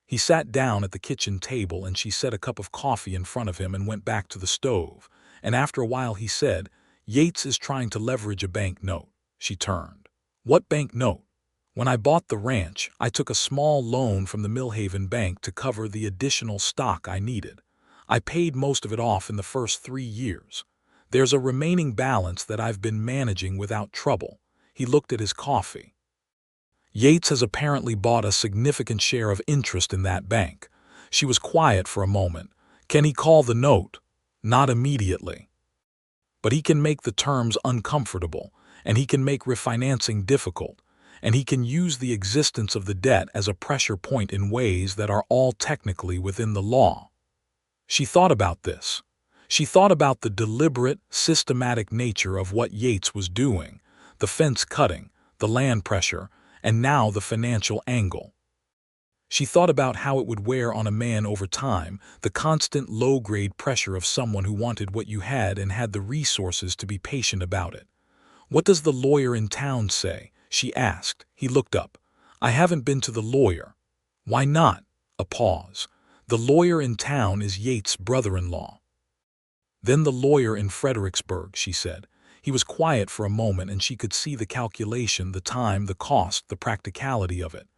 He sat down at the kitchen table and she set a cup of coffee in front of him and went back to the stove, and after a while he said, "Yates is trying to leverage a bank note." She turned. "What bank note?" "When I bought the ranch, I took a small loan from the Millhaven Bank to cover the additional stock I needed. I paid most of it off in the first 3 years. There's a remaining balance that I've been managing without trouble." He looked at his coffee. "Yates has apparently bought a significant share of interest in that bank." She was quiet for a moment. "Can he call the note?" "Not immediately. But he can make the terms uncomfortable, and he can make refinancing difficult, and he can use the existence of the debt as a pressure point in ways that are all technically within the law." She thought about this. She thought about the deliberate, systematic nature of what Yates was doing, the fence cutting, the land pressure, and now the financial angle. She thought about how it would wear on a man over time, the constant low-grade pressure of someone who wanted what you had and had the resources to be patient about it. "What does the lawyer in town say?" she asked. He looked up. "I haven't been to the lawyer." "Why not?" A pause. "The lawyer in town is Yates' brother-in-law." "Then the lawyer in Fredericksburg," she said. He was quiet for a moment and she could see the calculation, the time, the cost, the practicality of it.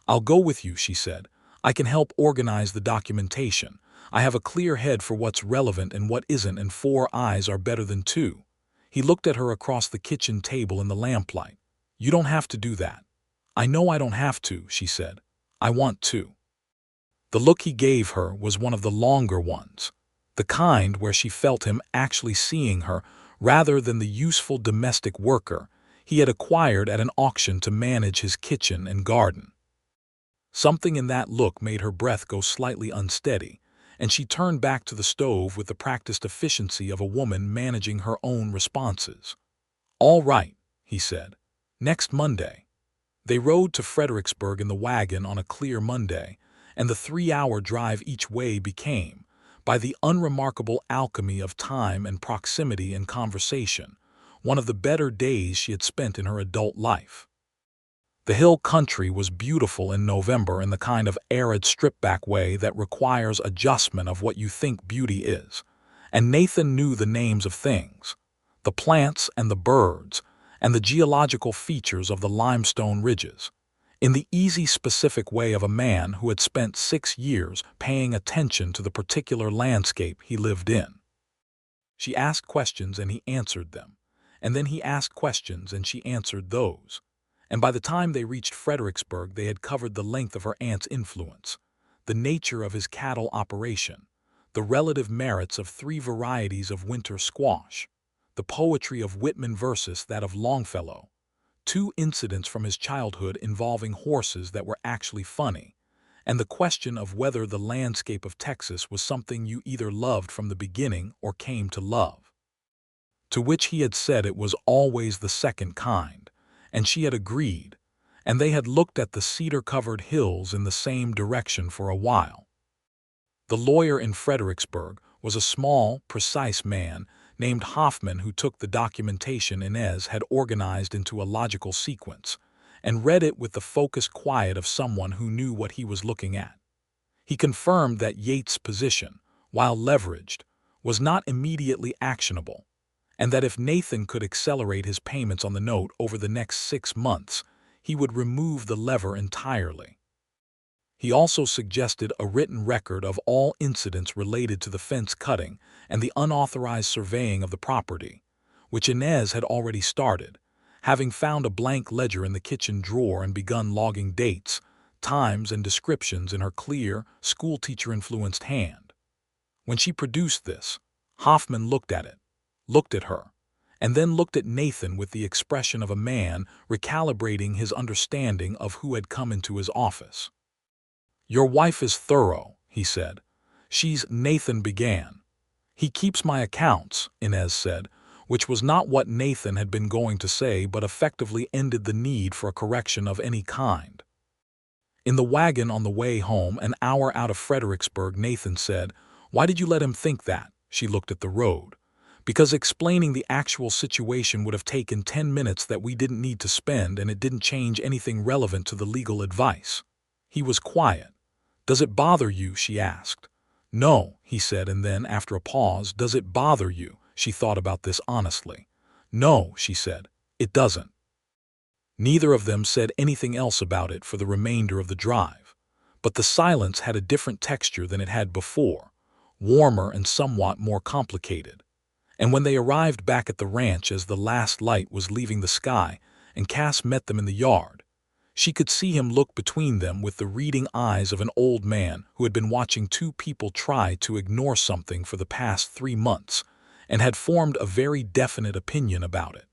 "I'll go with you," she said. "I can help organize the documentation. I have a clear head for what's relevant and what isn't, and 4 eyes are better than 2. He looked at her across the kitchen table in the lamplight. "You don't have to do that." "I know I don't have to," she said. "I want to." The look he gave her was one of the longer ones, the kind where she felt him actually seeing her rather than the useful domestic worker he had acquired at an auction to manage his kitchen and garden. Something in that look made her breath go slightly unsteady, and she turned back to the stove with the practiced efficiency of a woman managing her own responses. "All right," he said. "Next Monday." They rode to Fredericksburg in the wagon on a clear Monday, and the 3-hour drive each way became, by the unremarkable alchemy of time and proximity and conversation, one of the better days she had spent in her adult life. The hill country was beautiful in November in the kind of arid strip-back way that requires adjustment of what you think beauty is, and Nathan knew the names of things, the plants and the birds, and the geological features of the limestone ridges, in the easy specific way of a man who had spent 6 years paying attention to the particular landscape he lived in. She asked questions and he answered them, and then he asked questions and she answered those. And by the time they reached Fredericksburg, they had covered the length of her aunt's influence, the nature of his cattle operation, the relative merits of 3 varieties of winter squash, the poetry of Whitman versus that of Longfellow, 2 incidents from his childhood involving horses that were actually funny, and the question of whether the landscape of Texas was something you either loved from the beginning or came to love. To which he had said it was always the second kind, and she had agreed, and they had looked at the cedar-covered hills in the same direction for a while. The lawyer in Fredericksburg was a small, precise man named Hoffman who took the documentation Inez had organized into a logical sequence and read it with the focused quiet of someone who knew what he was looking at. He confirmed that Yates' position, while leveraged, was not immediately actionable, and that if Nathan could accelerate his payments on the note over the next 6 months, he would remove the lever entirely. He also suggested a written record of all incidents related to the fence cutting and the unauthorized surveying of the property, which Inez had already started, having found a blank ledger in the kitchen drawer and begun logging dates, times, and descriptions in her clear, schoolteacher-influenced hand. When she produced this, Hoffman looked at it, looked at her, and then looked at Nathan with the expression of a man recalibrating his understanding of who had come into his office. "Your wife is thorough," he said. Nathan began. He keeps my accounts, Inez said, which was not what Nathan had been going to say but effectively ended the need for a correction of any kind. In the wagon on the way home, an hour out of Fredericksburg, Nathan said, "Why did you let him think that?" She looked at the road. "Because explaining the actual situation would have taken 10 minutes that we didn't need to spend, and it didn't change anything relevant to the legal advice." He was quiet. "Does it bother you?" she asked. "No," he said, and then, after a pause, "Does it bother you?" She thought about this honestly. "No," she said, "it doesn't." Neither of them said anything else about it for the remainder of the drive. But the silence had a different texture than it had before, warmer and somewhat more complicated. And when they arrived back at the ranch as the last light was leaving the sky and Cass met them in the yard, she could see him look between them with the reading eyes of an old man who had been watching two people try to ignore something for the past 3 months and had formed a very definite opinion about it.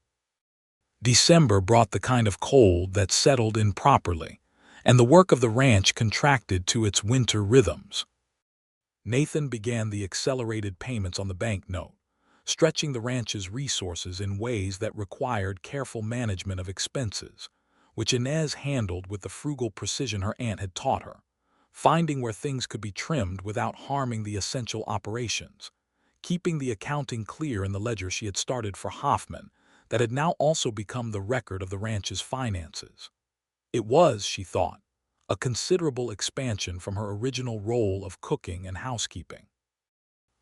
December brought the kind of cold that settled in properly, and the work of the ranch contracted to its winter rhythms. Nathan began the accelerated payments on the banknote, stretching the ranch's resources in ways that required careful management of expenses, which Inez handled with the frugal precision her aunt had taught her, finding where things could be trimmed without harming the essential operations, keeping the accounting clear in the ledger she had started for Hoffman that had now also become the record of the ranch's finances. It was, she thought, a considerable expansion from her original role of cooking and housekeeping.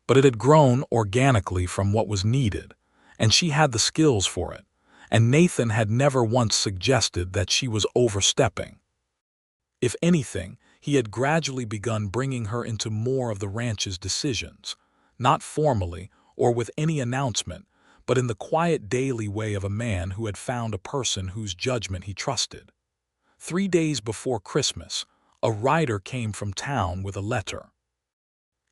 But it had grown organically from what was needed, and she had the skills for it, and Nathan had never once suggested that she was overstepping. If anything, he had gradually begun bringing her into more of the ranch's decisions, not formally or with any announcement, but in the quiet daily way of a man who had found a person whose judgment he trusted. 3 days before Christmas, a rider came from town with a letter.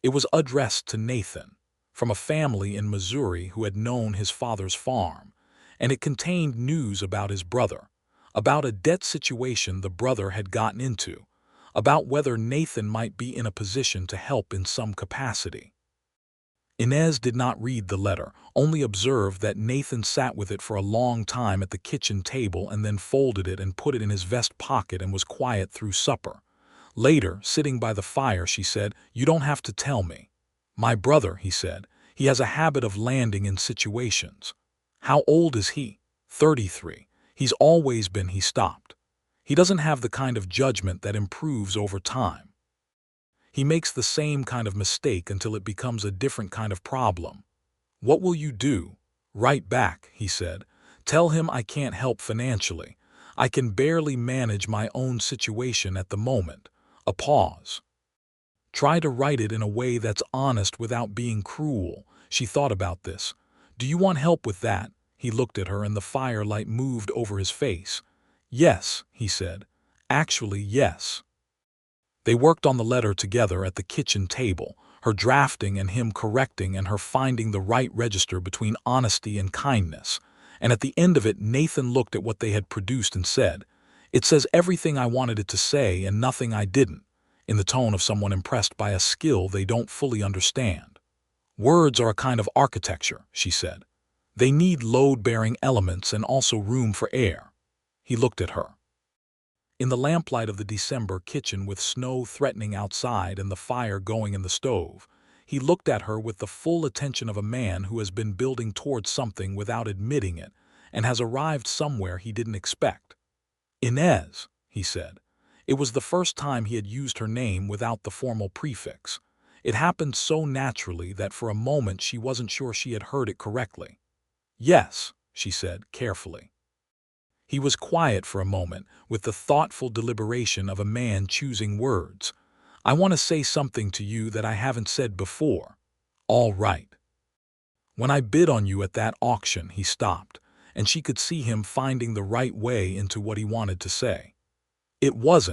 It was addressed to Nathan, from a family in Missouri who had known his father's farm, and it contained news about his brother, about a debt situation the brother had gotten into, about whether Nathan might be in a position to help in some capacity. Inez did not read the letter, only observed that Nathan sat with it for a long time at the kitchen table and then folded it and put it in his vest pocket and was quiet through supper. Later, sitting by the fire, she said, "You don't have to tell me." "My brother," he said, "he has a habit of landing in situations." "How old is he?" 33. "He's always been," he stopped. "He doesn't have the kind of judgment that improves over time. He makes the same kind of mistake until it becomes a different kind of problem." "What will you do?" "Write back," he said. "Tell him I can't help financially. I can barely manage my own situation at the moment." A pause. "Try to write it in a way that's honest without being cruel." She thought about this. "Do you want help with that?" He looked at her and the firelight moved over his face. "Yes," he said. "Actually, yes." They worked on the letter together at the kitchen table, her drafting and him correcting and her finding the right register between honesty and kindness. And at the end of it, Nathan looked at what they had produced and said, "It says everything I wanted it to say and nothing I didn't," in the tone of someone impressed by a skill they don't fully understand. "Words are a kind of architecture," she said. "They need load-bearing elements and also room for air." He looked at her. In the lamplight of the December kitchen with snow threatening outside and the fire going in the stove, he looked at her with the full attention of a man who has been building towards something without admitting it and has arrived somewhere he didn't expect. "Inez," he said. It was the first time he had used her name without the formal prefix. It happened so naturally that for a moment she wasn't sure she had heard it correctly. "Yes," she said carefully. He was quiet for a moment, with the thoughtful deliberation of a man choosing words. "I want to say something to you that I haven't said before." "All right." "When I bid on you at that auction," he stopped, and she could see him finding the right way into what he wanted to say. It was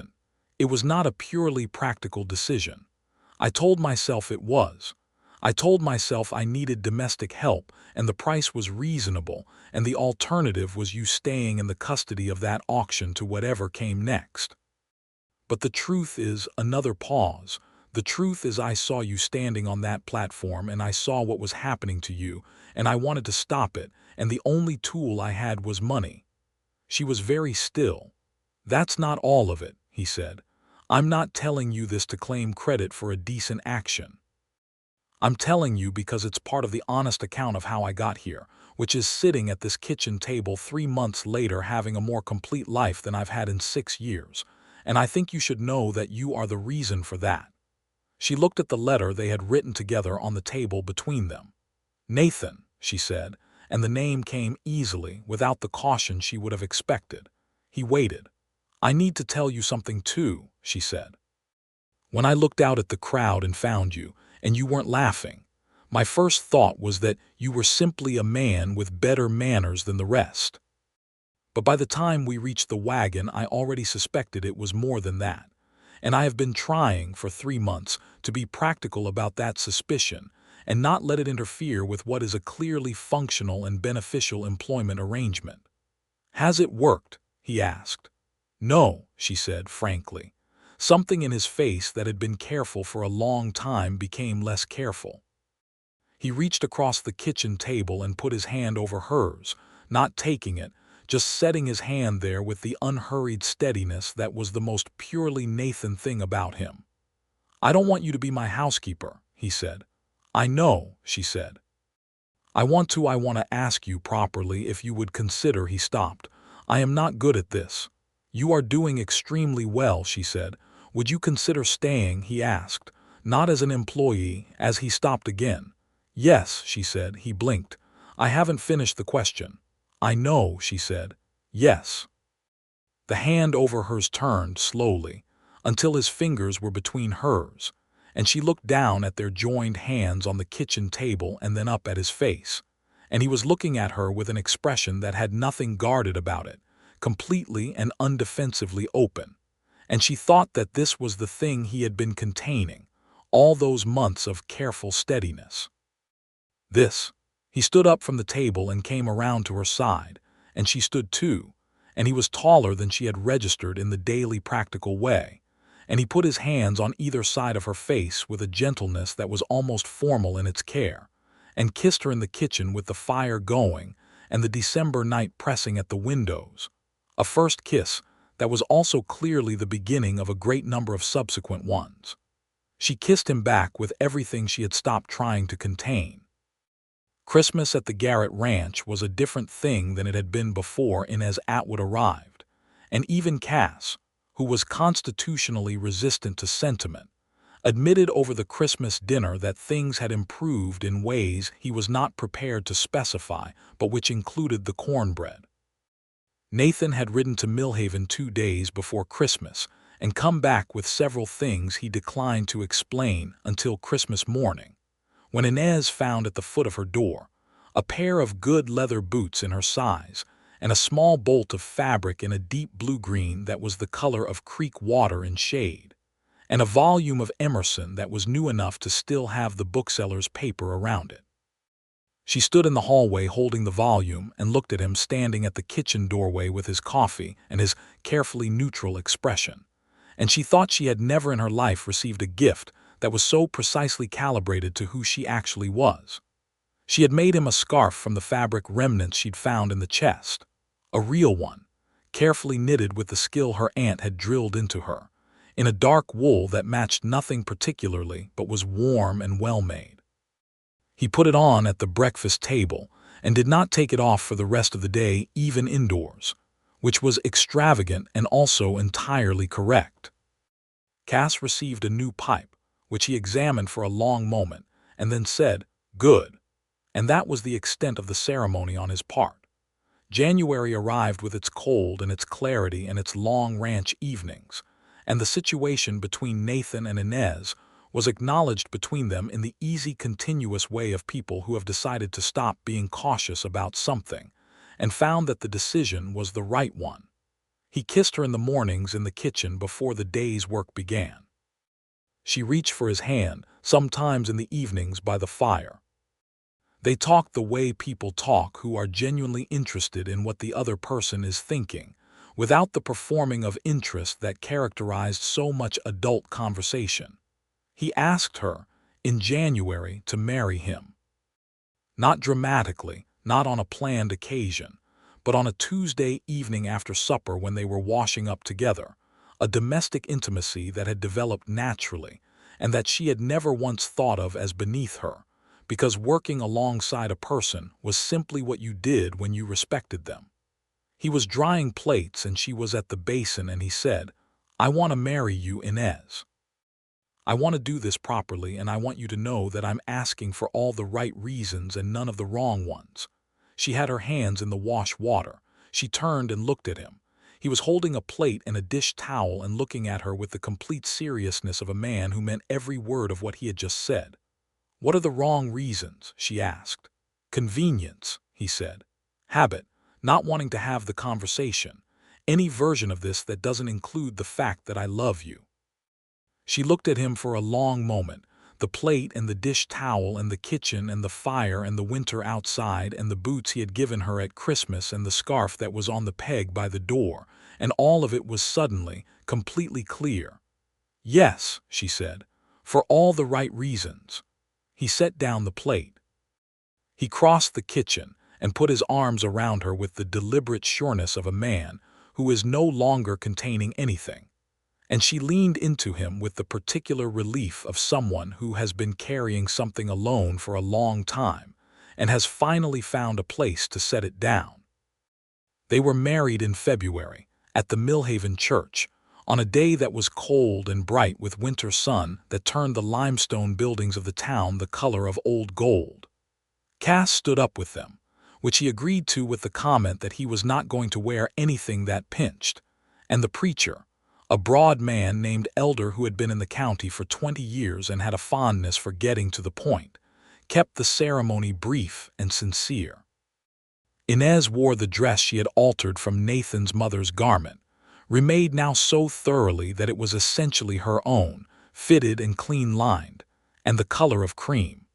not a purely practical decision. I told myself it was. I told myself I needed domestic help, and the price was reasonable, and the alternative was you staying in the custody of that auction to whatever came next. But the truth is," another pause, The truth is I saw you standing on that platform and I saw what was happening to you, and I wanted to stop it, and the only tool I had was money." She was very still. "That's not all of it," he said. "I'm not telling you this to claim credit for a decent action. I'm telling you because it's part of the honest account of how I got here, which is sitting at this kitchen table 3 months later having a more complete life than I've had in 6 years, and I think you should know that you are the reason for that." She looked at the letter they had written together on the table between them. "Nathan," she said, and the name came easily, without the caution she would have expected. He waited. "I need to tell you something too," she said. "When I looked out at the crowd and found you, and you weren't laughing, my first thought was that you were simply a man with better manners than the rest. But by the time we reached the wagon, I already suspected it was more than that. And I have been trying for 3 months to be practical about that suspicion and not let it interfere with what is a clearly functional and beneficial employment arrangement." "Has it worked?" he asked. "No," she said frankly. Something in his face that had been careful for a long time became less careful. He reached across the kitchen table and put his hand over hers, not taking it, just setting his hand there with the unhurried steadiness that was the most purely Nathan thing about him. "I don't want you to be my housekeeper," he said. "I know," she said. I want to ask you properly if you would consider," he stopped. "I am not good at this." "You are doing extremely well," she said. "Would you consider staying?" he asked. "Not as an employee," as he stopped again. "Yes," she said. He blinked. "I haven't finished the question." "I know," she said. "Yes." The hand over hers turned slowly, until his fingers were between hers, and she looked down at their joined hands on the kitchen table and then up at his face, and he was looking at her with an expression that had nothing guarded about it, completely and undefensively open, and she thought that this was the thing he had been containing, all those months of careful steadiness. This. He stood up from the table and came around to her side, and she stood too, and he was taller than she had registered in the daily practical way, and he put his hands on either side of her face with a gentleness that was almost formal in its care, and kissed her in the kitchen with the fire going and the December night pressing at the windows. A first kiss that was also clearly the beginning of a great number of subsequent ones. She kissed him back with everything she had stopped trying to contain. Christmas at the Garrett ranch was a different thing than it had been before Inez Atwood arrived, and even Cass, who was constitutionally resistant to sentiment, admitted over the Christmas dinner that things had improved in ways he was not prepared to specify, but which included the cornbread. Nathan had ridden to Millhaven 2 days before Christmas and come back with several things he declined to explain until Christmas morning, when Inez found at the foot of her door a pair of good leather boots in her size and a small bolt of fabric in a deep blue-green that was the color of creek water in shade, and a volume of Emerson that was new enough to still have the bookseller's paper around it. She stood in the hallway holding the volume and looked at him standing at the kitchen doorway with his coffee and his carefully neutral expression, and she thought she had never in her life received a gift that was so precisely calibrated to who she actually was. She had made him a scarf from the fabric remnants she'd found in the chest, a real one, carefully knitted with the skill her aunt had drilled into her, in a dark wool that matched nothing particularly but was warm and well-made. He put it on at the breakfast table and did not take it off for the rest of the day, even indoors, which was extravagant and also entirely correct. Cass received a new pipe, which he examined for a long moment, and then said, "Good." And that was the extent of the ceremony on his part. January arrived with its cold and its clarity and its long ranch evenings, and the situation between Nathan and Inez was acknowledged between them in the easy, continuous way of people who have decided to stop being cautious about something, and found that the decision was the right one. He kissed her in the mornings in the kitchen before the day's work began. She reached for his hand, sometimes in the evenings by the fire. They talked the way people talk who are genuinely interested in what the other person is thinking, without the performing of interest that characterized so much adult conversation. He asked her, in January, to marry him. Not dramatically, not on a planned occasion, but on a Tuesday evening after supper when they were washing up together, a domestic intimacy that had developed naturally and that she had never once thought of as beneath her, because working alongside a person was simply what you did when you respected them. He was drying plates and she was at the basin, and he said, "I want to marry you, Inez. I want to do this properly, and I want you to know that I'm asking for all the right reasons and none of the wrong ones." She had her hands in the wash water. She turned and looked at him. He was holding a plate and a dish towel and looking at her with the complete seriousness of a man who meant every word of what he had just said. "What are the wrong reasons?" she asked. "Convenience," he said. "Habit, not wanting to have the conversation. Any version of this that doesn't include the fact that I love you." She looked at him for a long moment, the plate and the dish towel and the kitchen and the fire and the winter outside and the boots he had given her at Christmas and the scarf that was on the peg by the door, and all of it was suddenly, completely clear. "Yes," she said, "for all the right reasons." He set down the plate. He crossed the kitchen and put his arms around her with the deliberate sureness of a man who is no longer containing anything. And she leaned into him with the particular relief of someone who has been carrying something alone for a long time and has finally found a place to set it down. They were married in February, at the Millhaven Church, on a day that was cold and bright with winter sun that turned the limestone buildings of the town the color of old gold. Cass stood up with them, which he agreed to with the comment that he was not going to wear anything that pinched, and the preacher, a broad man named Elder who had been in the county for 20 years and had a fondness for getting to the point, kept the ceremony brief and sincere. Inez wore the dress she had altered from Nathan's mother's garment, remade now so thoroughly that it was essentially her own, fitted and clean-lined, and the color of cream.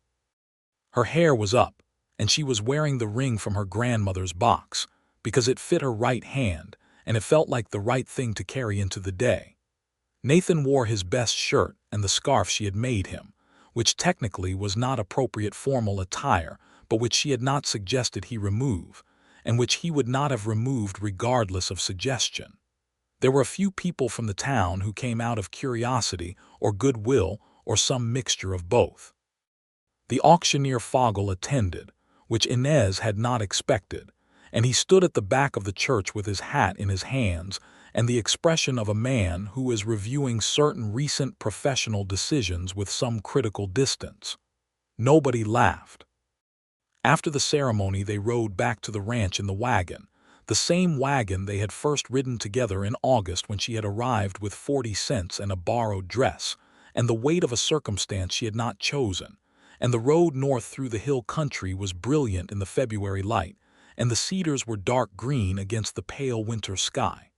Her hair was up, and she was wearing the ring from her grandmother's box, because it fit her right hand, and it felt like the right thing to carry into the day. Nathan wore his best shirt and the scarf she had made him, which technically was not appropriate formal attire, but which she had not suggested he remove, and which he would not have removed regardless of suggestion. There were a few people from the town who came out of curiosity or goodwill or some mixture of both. The auctioneer Fogel attended, which Inez had not expected, and he stood at the back of the church with his hat in his hands and the expression of a man who is reviewing certain recent professional decisions with some critical distance. Nobody laughed. After the ceremony, they rode back to the ranch in the wagon, the same wagon they had first ridden together in August when she had arrived with 40 cents and a borrowed dress, and the weight of a circumstance she had not chosen, and the road north through the hill country was brilliant in the February light, and the cedars were dark green against the pale winter sky.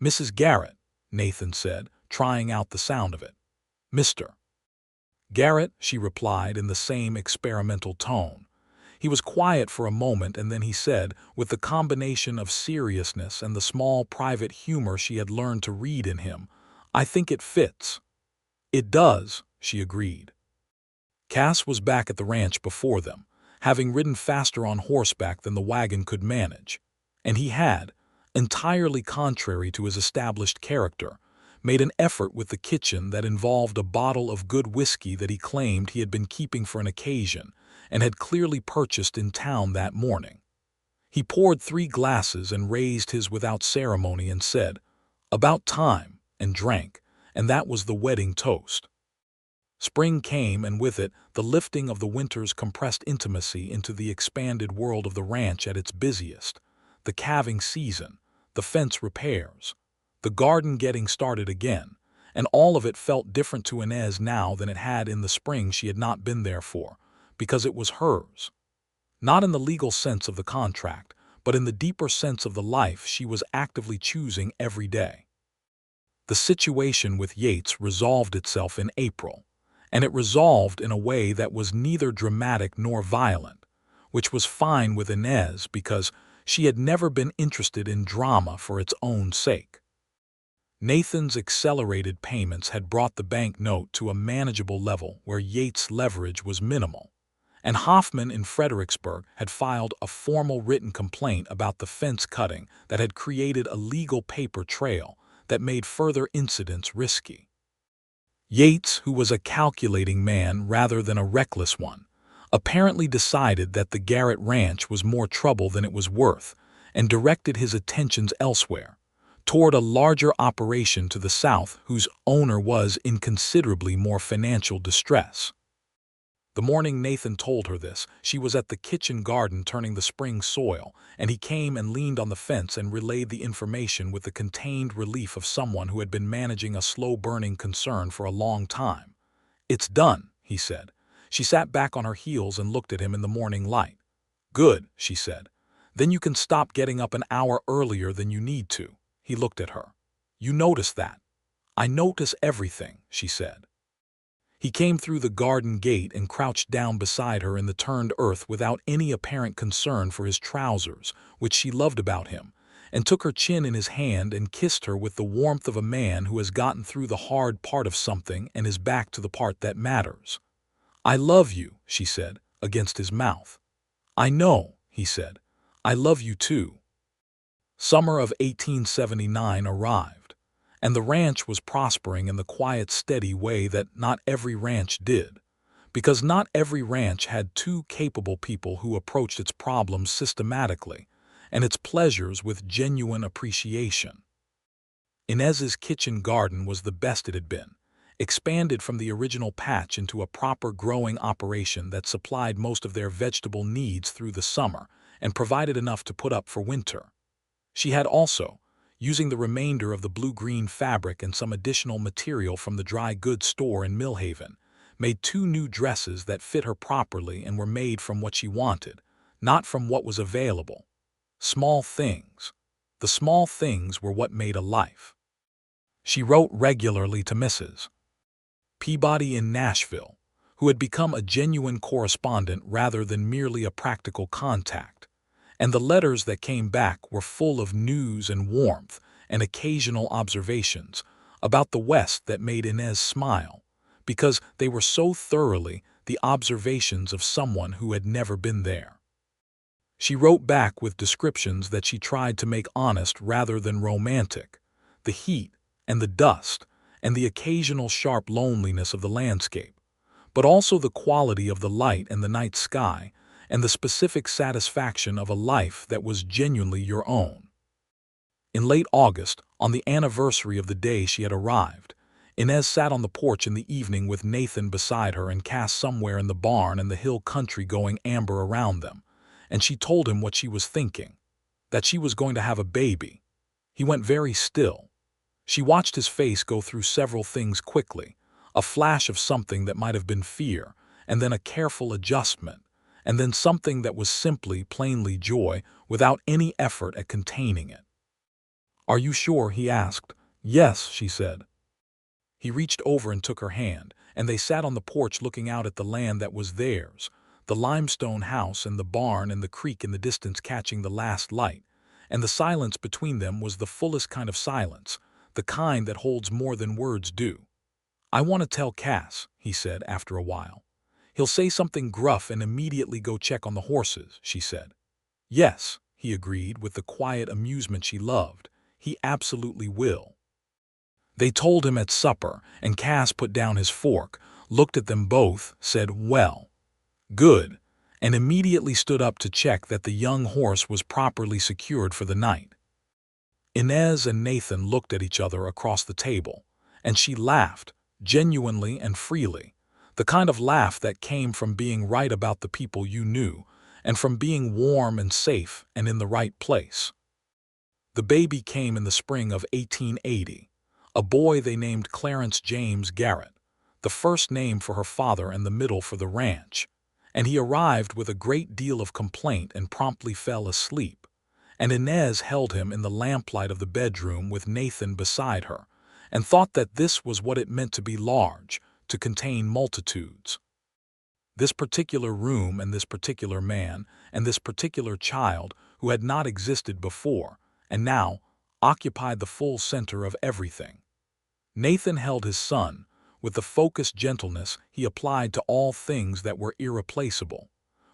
"Mrs. Garrett," Nathan said, trying out the sound of it. "Mr. Garrett," she replied in the same experimental tone. He was quiet for a moment, and then he said, with the combination of seriousness and the small private humor she had learned to read in him, "I think it fits." "It does," she agreed. Cass was back at the ranch before them, having ridden faster on horseback than the wagon could manage, and he had, entirely contrary to his established character, made an effort with the kitchen that involved a bottle of good whiskey that he claimed he had been keeping for an occasion and had clearly purchased in town that morning. He poured 3 glasses and raised his without ceremony and said, "About time," and drank, and that was the wedding toast. Spring came, and with it the lifting of the winter's compressed intimacy into the expanded world of the ranch at its busiest, the calving season, the fence repairs, the garden getting started again, and all of it felt different to Inez now than it had in the spring she had not been there for, because it was hers. Not in the legal sense of the contract, but in the deeper sense of the life she was actively choosing every day. The situation with Yates resolved itself in April, and it resolved in a way that was neither dramatic nor violent, which was fine with Inez because she had never been interested in drama for its own sake. Nathan's accelerated payments had brought the bank note to a manageable level where Yates' leverage was minimal, and Hoffman in Fredericksburg had filed a formal written complaint about the fence cutting that had created a legal paper trail that made further incidents risky. Yates, who was a calculating man rather than a reckless one, apparently decided that the Garrett ranch was more trouble than it was worth and directed his attentions elsewhere, toward a larger operation to the south whose owner was in considerably more financial distress. The morning Nathan told her this, she was at the kitchen garden turning the spring soil, and he came and leaned on the fence and relayed the information with the contained relief of someone who had been managing a slow-burning concern for a long time. "It's done," he said. She sat back on her heels and looked at him in the morning light. "Good," she said. "Then you can stop getting up an hour earlier than you need to." He looked at her. "You notice that?" "I notice everything," she said. He came through the garden gate and crouched down beside her in the turned earth without any apparent concern for his trousers, which she loved about him, and took her chin in his hand and kissed her with the warmth of a man who has gotten through the hard part of something and is back to the part that matters. "I love you," she said, against his mouth. "I know," he said. "I love you too." Summer of 1879 arrived, and the ranch was prospering in the quiet, steady way that not every ranch did, because not every ranch had two capable people who approached its problems systematically and its pleasures with genuine appreciation. Inez's kitchen garden was the best it had been, expanded from the original patch into a proper growing operation that supplied most of their vegetable needs through the summer and provided enough to put up for winter. She had also, using the remainder of the blue-green fabric and some additional material from the dry goods store in Millhaven, made 2 new dresses that fit her properly and were made from what she wanted, not from what was available. Small things. The small things were what made a life. She wrote regularly to Mrs. Peabody in Nashville, who had become a genuine correspondent rather than merely a practical contact, and the letters that came back were full of news and warmth and occasional observations about the West that made Inez smile, because they were so thoroughly the observations of someone who had never been there. She wrote back with descriptions that she tried to make honest rather than romantic, the heat and the dust and the occasional sharp loneliness of the landscape, but also the quality of the light and the night sky and the specific satisfaction of a life that was genuinely your own. In late August, on the anniversary of the day she had arrived, Inez sat on the porch in the evening with Nathan beside her and cast somewhere in the barn and the hill country going amber around them, and she told him what she was thinking, that she was going to have a baby. He went very still. She watched his face go through several things quickly, a flash of something that might have been fear, and then a careful adjustment, and then something that was simply, plainly joy without any effort at containing it. "Are you sure?" he asked. "Yes," she said. He reached over and took her hand, and they sat on the porch looking out at the land that was theirs, the limestone house and the barn and the creek in the distance catching the last light, and the silence between them was the fullest kind of silence, the kind that holds more than words do. "I want to tell Cass," he said after a while. "He'll say something gruff and immediately go check on the horses," she said. "Yes," he agreed with the quiet amusement she loved. "He absolutely will." They told him at supper, and Cass put down his fork, looked at them both, said, "Well, good," and immediately stood up to check that the young horse was properly secured for the night. Inez and Nathan looked at each other across the table, and she laughed, genuinely and freely, the kind of laugh that came from being right about the people you knew, and from being warm and safe and in the right place. The baby came in the spring of 1880, a boy they named Clarence James Garrett, the first name for her father and the middle for the ranch, and he arrived with a great deal of complaint and promptly fell asleep, and Inez held him in the lamplight of the bedroom with Nathan beside her, and thought that this was what it meant to be large, to contain multitudes. This particular room and this particular man and this particular child who had not existed before, and now, occupied the full center of everything. Nathan held his son with the focused gentleness he applied to all things that were irreplaceable,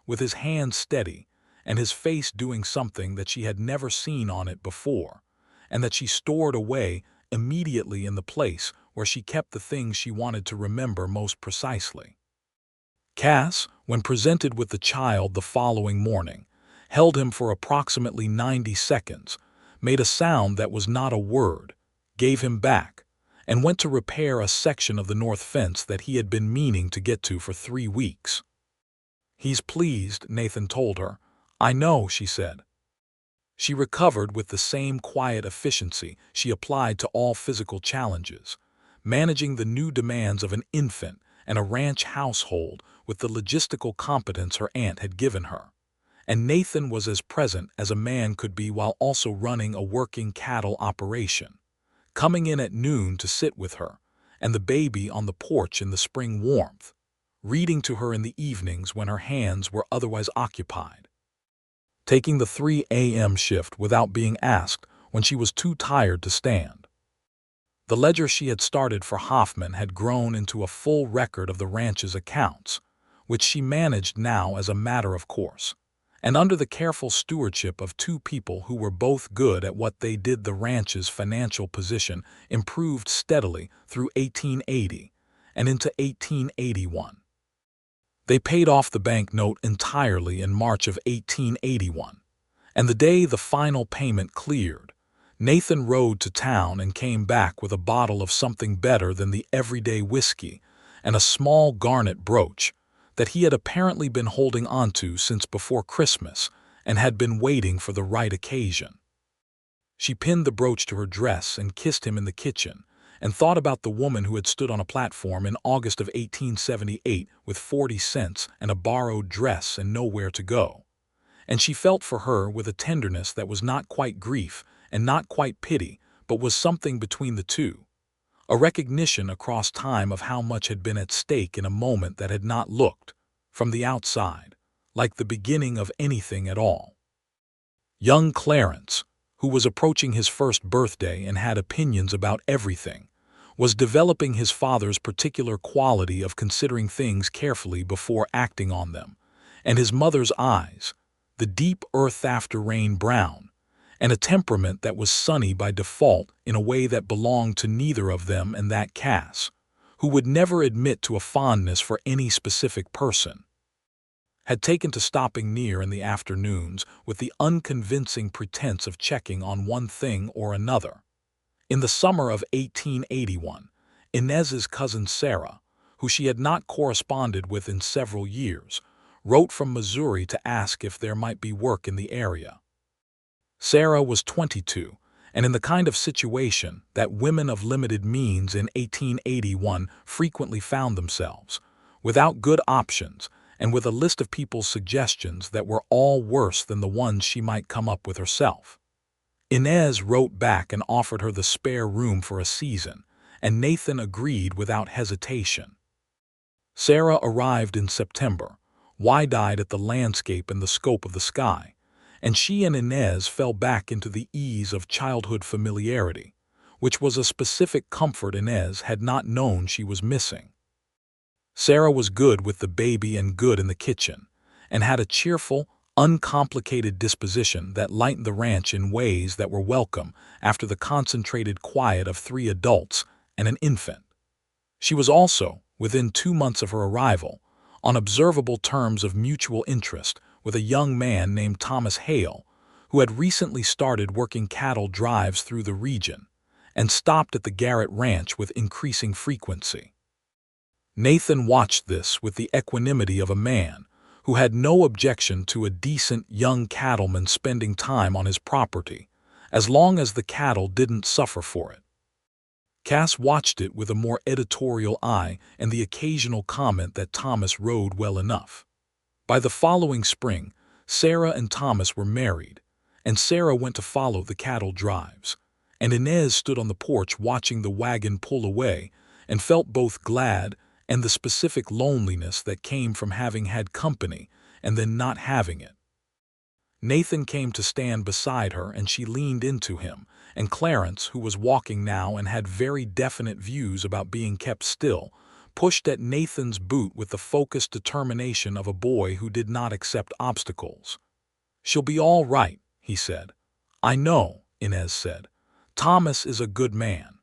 with his hand steady and his face doing something that she had never seen on it before, and that she stored away immediately in the place where she kept the things she wanted to remember most precisely. Cass, when presented with the child the following morning, held him for approximately 90 seconds, made a sound that was not a word, gave him back, and went to repair a section of the north fence that he had been meaning to get to for 3 weeks. "He's pleased," Nathan told her. "I know," she said. She recovered with the same quiet efficiency she applied to all physical challenges, managing the new demands of an infant and a ranch household with the logistical competence her aunt had given her. And Nathan was as present as a man could be while also running a working cattle operation, coming in at noon to sit with her and the baby on the porch in the spring warmth, reading to her in the evenings when her hands were otherwise occupied, taking the 3 a.m. shift without being asked when she was too tired to stand. The ledger she had started for Hoffman had grown into a full record of the ranch's accounts, which she managed now as a matter of course, and under the careful stewardship of 2 people who were both good at what they did. The ranch's financial position improved steadily through 1880 and into 1881. They paid off the bank note entirely in March of 1881, and the day the final payment cleared, Nathan rode to town and came back with a bottle of something better than the everyday whiskey and a small garnet brooch that he had apparently been holding onto since before Christmas and had been waiting for the right occasion. She pinned the brooch to her dress and kissed him in the kitchen, and thought about the woman who had stood on a platform in August of 1878 with 40 cents and a borrowed dress and nowhere to go. And she felt for her with a tenderness that was not quite grief and not quite pity, but was something between the two. A recognition across time of how much had been at stake in a moment that had not looked, from the outside, like the beginning of anything at all. Young Clarence, who was approaching his first birthday and had opinions about everything, was developing his father's particular quality of considering things carefully before acting on them, and his mother's eyes, the deep earth-after-rain brown, and a temperament that was sunny by default in a way that belonged to neither of them, and that Cass, who would never admit to a fondness for any specific person, had taken to stopping near in the afternoons with the unconvincing pretense of checking on one thing or another. In the summer of 1881, Inez's cousin Sarah, who she had not corresponded with in several years, wrote from Missouri to ask if there might be work in the area. Sarah was 22, and in the kind of situation that women of limited means in 1881 frequently found themselves, without good options and with a list of people's suggestions that were all worse than the ones she might come up with herself. Inez wrote back and offered her the spare room for a season, and Nathan agreed without hesitation. Sarah arrived in September, wide-eyed at the landscape and the scope of the sky, and she and Inez fell back into the ease of childhood familiarity, which was a specific comfort Inez had not known she was missing. Sarah was good with the baby and good in the kitchen, and had a cheerful, uncomplicated disposition that lightened the ranch in ways that were welcome after the concentrated quiet of 3 adults and an infant. She was also, within 2 months of her arrival, on observable terms of mutual interest with a young man named Thomas Hale, who had recently started working cattle drives through the region, and stopped at the Garrett ranch with increasing frequency. Nathan watched this with the equanimity of a man who had no objection to a decent young cattleman spending time on his property, as long as the cattle didn't suffer for it. Cass watched it with a more editorial eye and the occasional comment that Thomas rode well enough. By the following spring, Sarah and Thomas were married, and Sarah went to follow the cattle drives, and Inez stood on the porch watching the wagon pull away and felt both glad and the specific loneliness that came from having had company and then not having it. Nathan came to stand beside her and she leaned into him, and Clarence, who was walking now and had very definite views about being kept still, pushed at Nathan's boot with the focused determination of a boy who did not accept obstacles. "She'll be all right," he said. "I know," Inez said. "Thomas is a good man."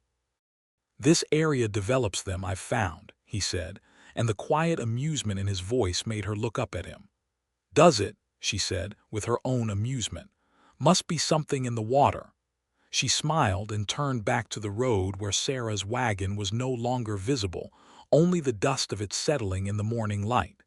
"This area develops them, I've found," he said, and the quiet amusement in his voice made her look up at him. "Does it?" she said, with her own amusement. "Must be something in the water." She smiled and turned back to the road where Sarah's wagon was no longer visible, only the dust of it settling in the morning light.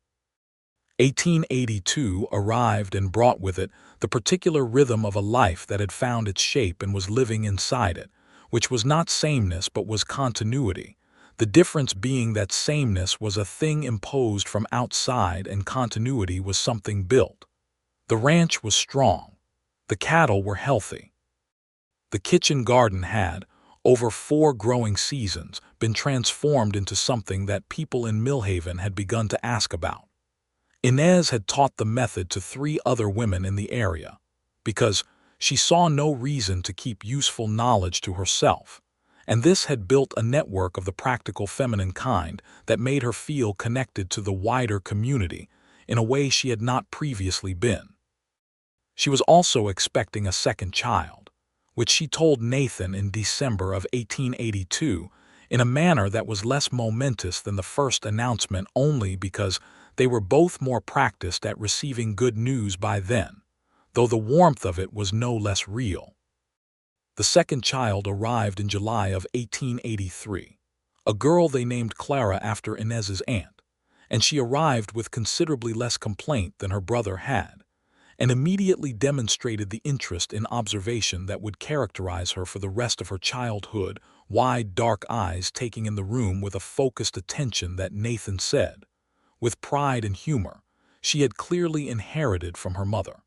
1882 arrived and brought with it the particular rhythm of a life that had found its shape and was living inside it, which was not sameness but was continuity, the difference being that sameness was a thing imposed from outside and continuity was something built. The ranch was strong. The cattle were healthy. The kitchen garden had, over 4 growing seasons, been transformed into something that people in Millhaven had begun to ask about. Inez had taught the method to 3 other women in the area, because she saw no reason to keep useful knowledge to herself, and this had built a network of the practical feminine kind that made her feel connected to the wider community in a way she had not previously been. She was also expecting a second child, which she told Nathan in December of 1882 in a manner that was less momentous than the first announcement only because they were both more practiced at receiving good news by then, though the warmth of it was no less real. The second child arrived in July of 1883, a girl they named Clara after Inez's aunt, and she arrived with considerably less complaint than her brother had, and immediately demonstrated the interest in observation that would characterize her for the rest of her childhood, wide, dark eyes taking in the room with a focused attention that Nathan said, with pride and humor, she had clearly inherited from her mother.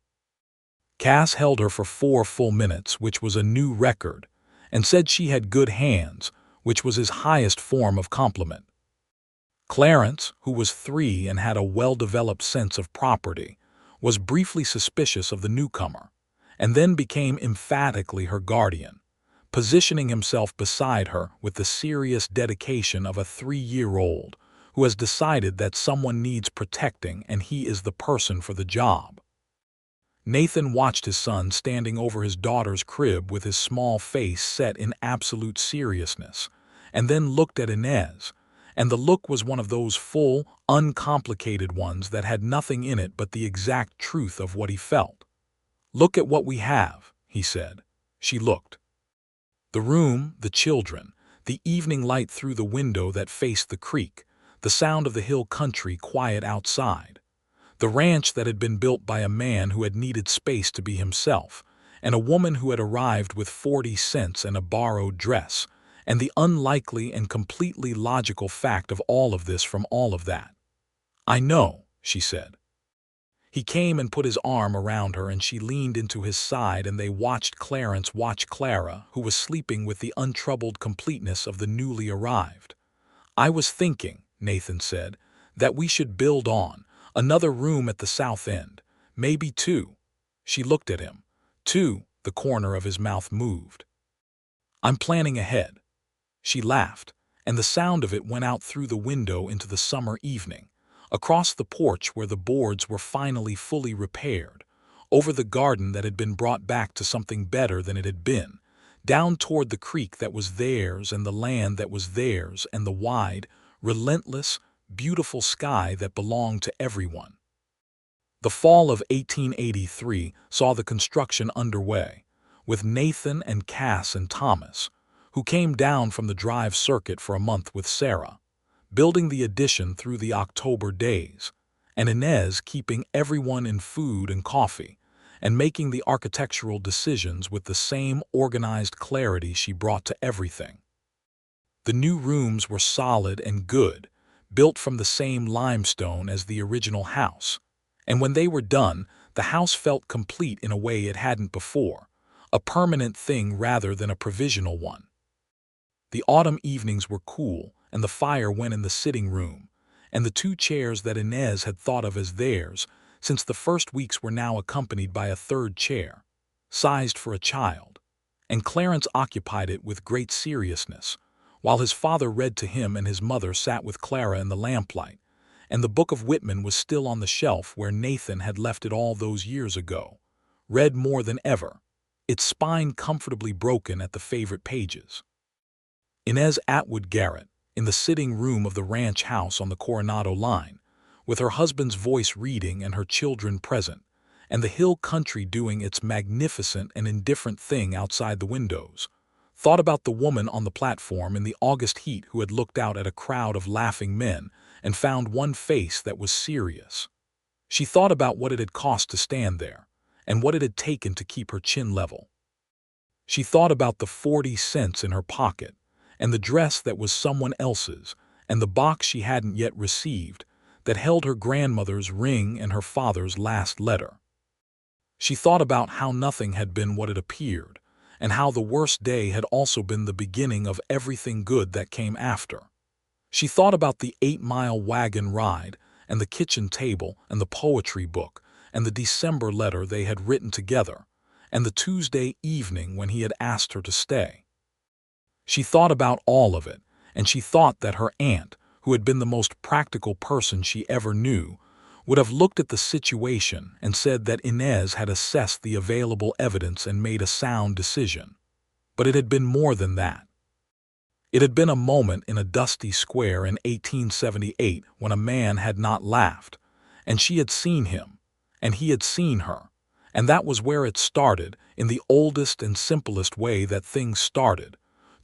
Cass held her for 4 full minutes, which was a new record, and said she had good hands, which was his highest form of compliment. Clarence, who was 3 and had a well-developed sense of property, was briefly suspicious of the newcomer, and then became emphatically her guardian, positioning himself beside her with the serious dedication of a 3-year-old who has decided that someone needs protecting and he is the person for the job. Nathan watched his son standing over his daughter's crib with his small face set in absolute seriousness, and then looked at Inez, and the look was one of those full, uncomplicated ones that had nothing in it but the exact truth of what he felt. "Look at what we have," he said. She looked. The room, the children, the evening light through the window that faced the creek, the sound of the hill country quiet outside, the ranch that had been built by a man who had needed space to be himself, and a woman who had arrived with 40 cents and a borrowed dress, and the unlikely and completely logical fact of all of this from all of that. "I know," she said. He came and put his arm around her and she leaned into his side and they watched Clarence watch Clara, who was sleeping with the untroubled completeness of the newly arrived. "I was thinking," Nathan said, "that we should build on. Another room at the south end. Maybe 2. She looked at him. 2, the corner of his mouth moved. "I'm planning ahead." She laughed, and the sound of it went out through the window into the summer evening, across the porch where the boards were finally fully repaired, over the garden that had been brought back to something better than it had been, down toward the creek that was theirs and the land that was theirs and the wide, relentless, beautiful sky that belonged to everyone. The fall of 1883 saw the construction underway, with Nathan and Cass and Thomas, who came down from the drive circuit for a month with Sarah, building the addition through the October days, and Inez keeping everyone in food and coffee, and making the architectural decisions with the same organized clarity she brought to everything. The new rooms were solid and good, built from the same limestone as the original house, and when they were done, the house felt complete in a way it hadn't before, a permanent thing rather than a provisional one. The autumn evenings were cool, and the fire went in the sitting room, and the 2 chairs that Inez had thought of as theirs since the first weeks were now accompanied by a third chair, sized for a child, and Clarence occupied it with great seriousness, while his father read to him and his mother sat with Clara in the lamplight, and the book of Whitman was still on the shelf where Nathan had left it all those years ago, read more than ever, its spine comfortably broken at the favorite pages. Inez Atwood Garrett, in the sitting room of the ranch house on the Coronado line, with her husband's voice reading and her children present, and the hill country doing its magnificent and indifferent thing outside the windows, thought about the woman on the platform in the August heat who had looked out at a crowd of laughing men and found one face that was serious. She thought about what it had cost to stand there, and what it had taken to keep her chin level. She thought about the 40 cents in her pocket, and the dress that was someone else's, and the box she hadn't yet received, that held her grandmother's ring and her father's last letter. She thought about how nothing had been what it appeared, and how the worst day had also been the beginning of everything good that came after. She thought about the 8-mile wagon ride, and the kitchen table, and the poetry book, and the December letter they had written together, and the Tuesday evening when he had asked her to stay. She thought about all of it, and she thought that her aunt, who had been the most practical person she ever knew, would have looked at the situation and said that Inez had assessed the available evidence and made a sound decision. But it had been more than that. It had been a moment in a dusty square in 1878 when a man had not laughed, and she had seen him, and he had seen her, and that was where it started, in the oldest and simplest way that things started,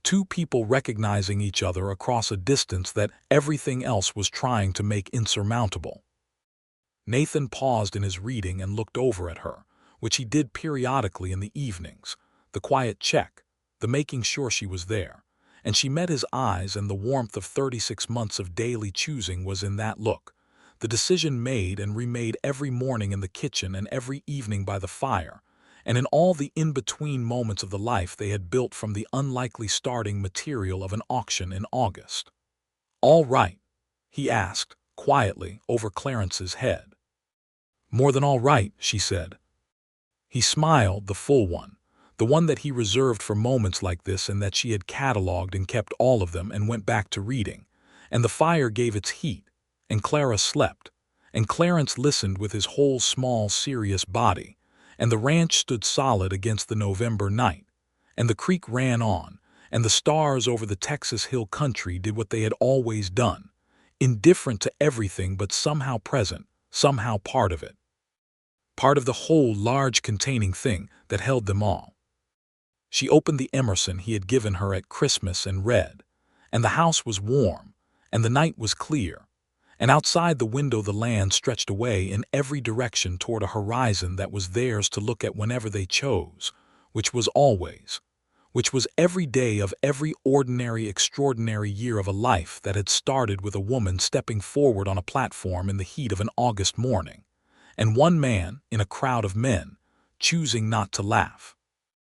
two people recognizing each other across a distance that everything else was trying to make insurmountable. Nathan paused in his reading and looked over at her, which he did periodically in the evenings, the quiet check, the making sure she was there, and she met his eyes, and the warmth of 36 months of daily choosing was in that look, the decision made and remade every morning in the kitchen and every evening by the fire, and in all the in-between moments of the life they had built from the unlikely starting material of an auction in August. "All right?" he asked, quietly, over Clarence's head. "More than all right," she said. He smiled, the full one, the one that he reserved for moments like this and that she had catalogued and kept all of them and went back to reading, and the fire gave its heat, and Clara slept, and Clarence listened with his whole small, serious body, and the ranch stood solid against the November night, and the creek ran on, and the stars over the Texas hill country did what they had always done, indifferent to everything but somehow present, somehow part of it. Part of the whole large containing thing that held them all. She opened the Emerson he had given her at Christmas and read, and the house was warm, and the night was clear, and outside the window the land stretched away in every direction toward a horizon that was theirs to look at whenever they chose, which was always, which was every day of every ordinary, extraordinary year of a life that had started with a woman stepping forward on a platform in the heat of an August morning, and one man, in a crowd of men, choosing not to laugh.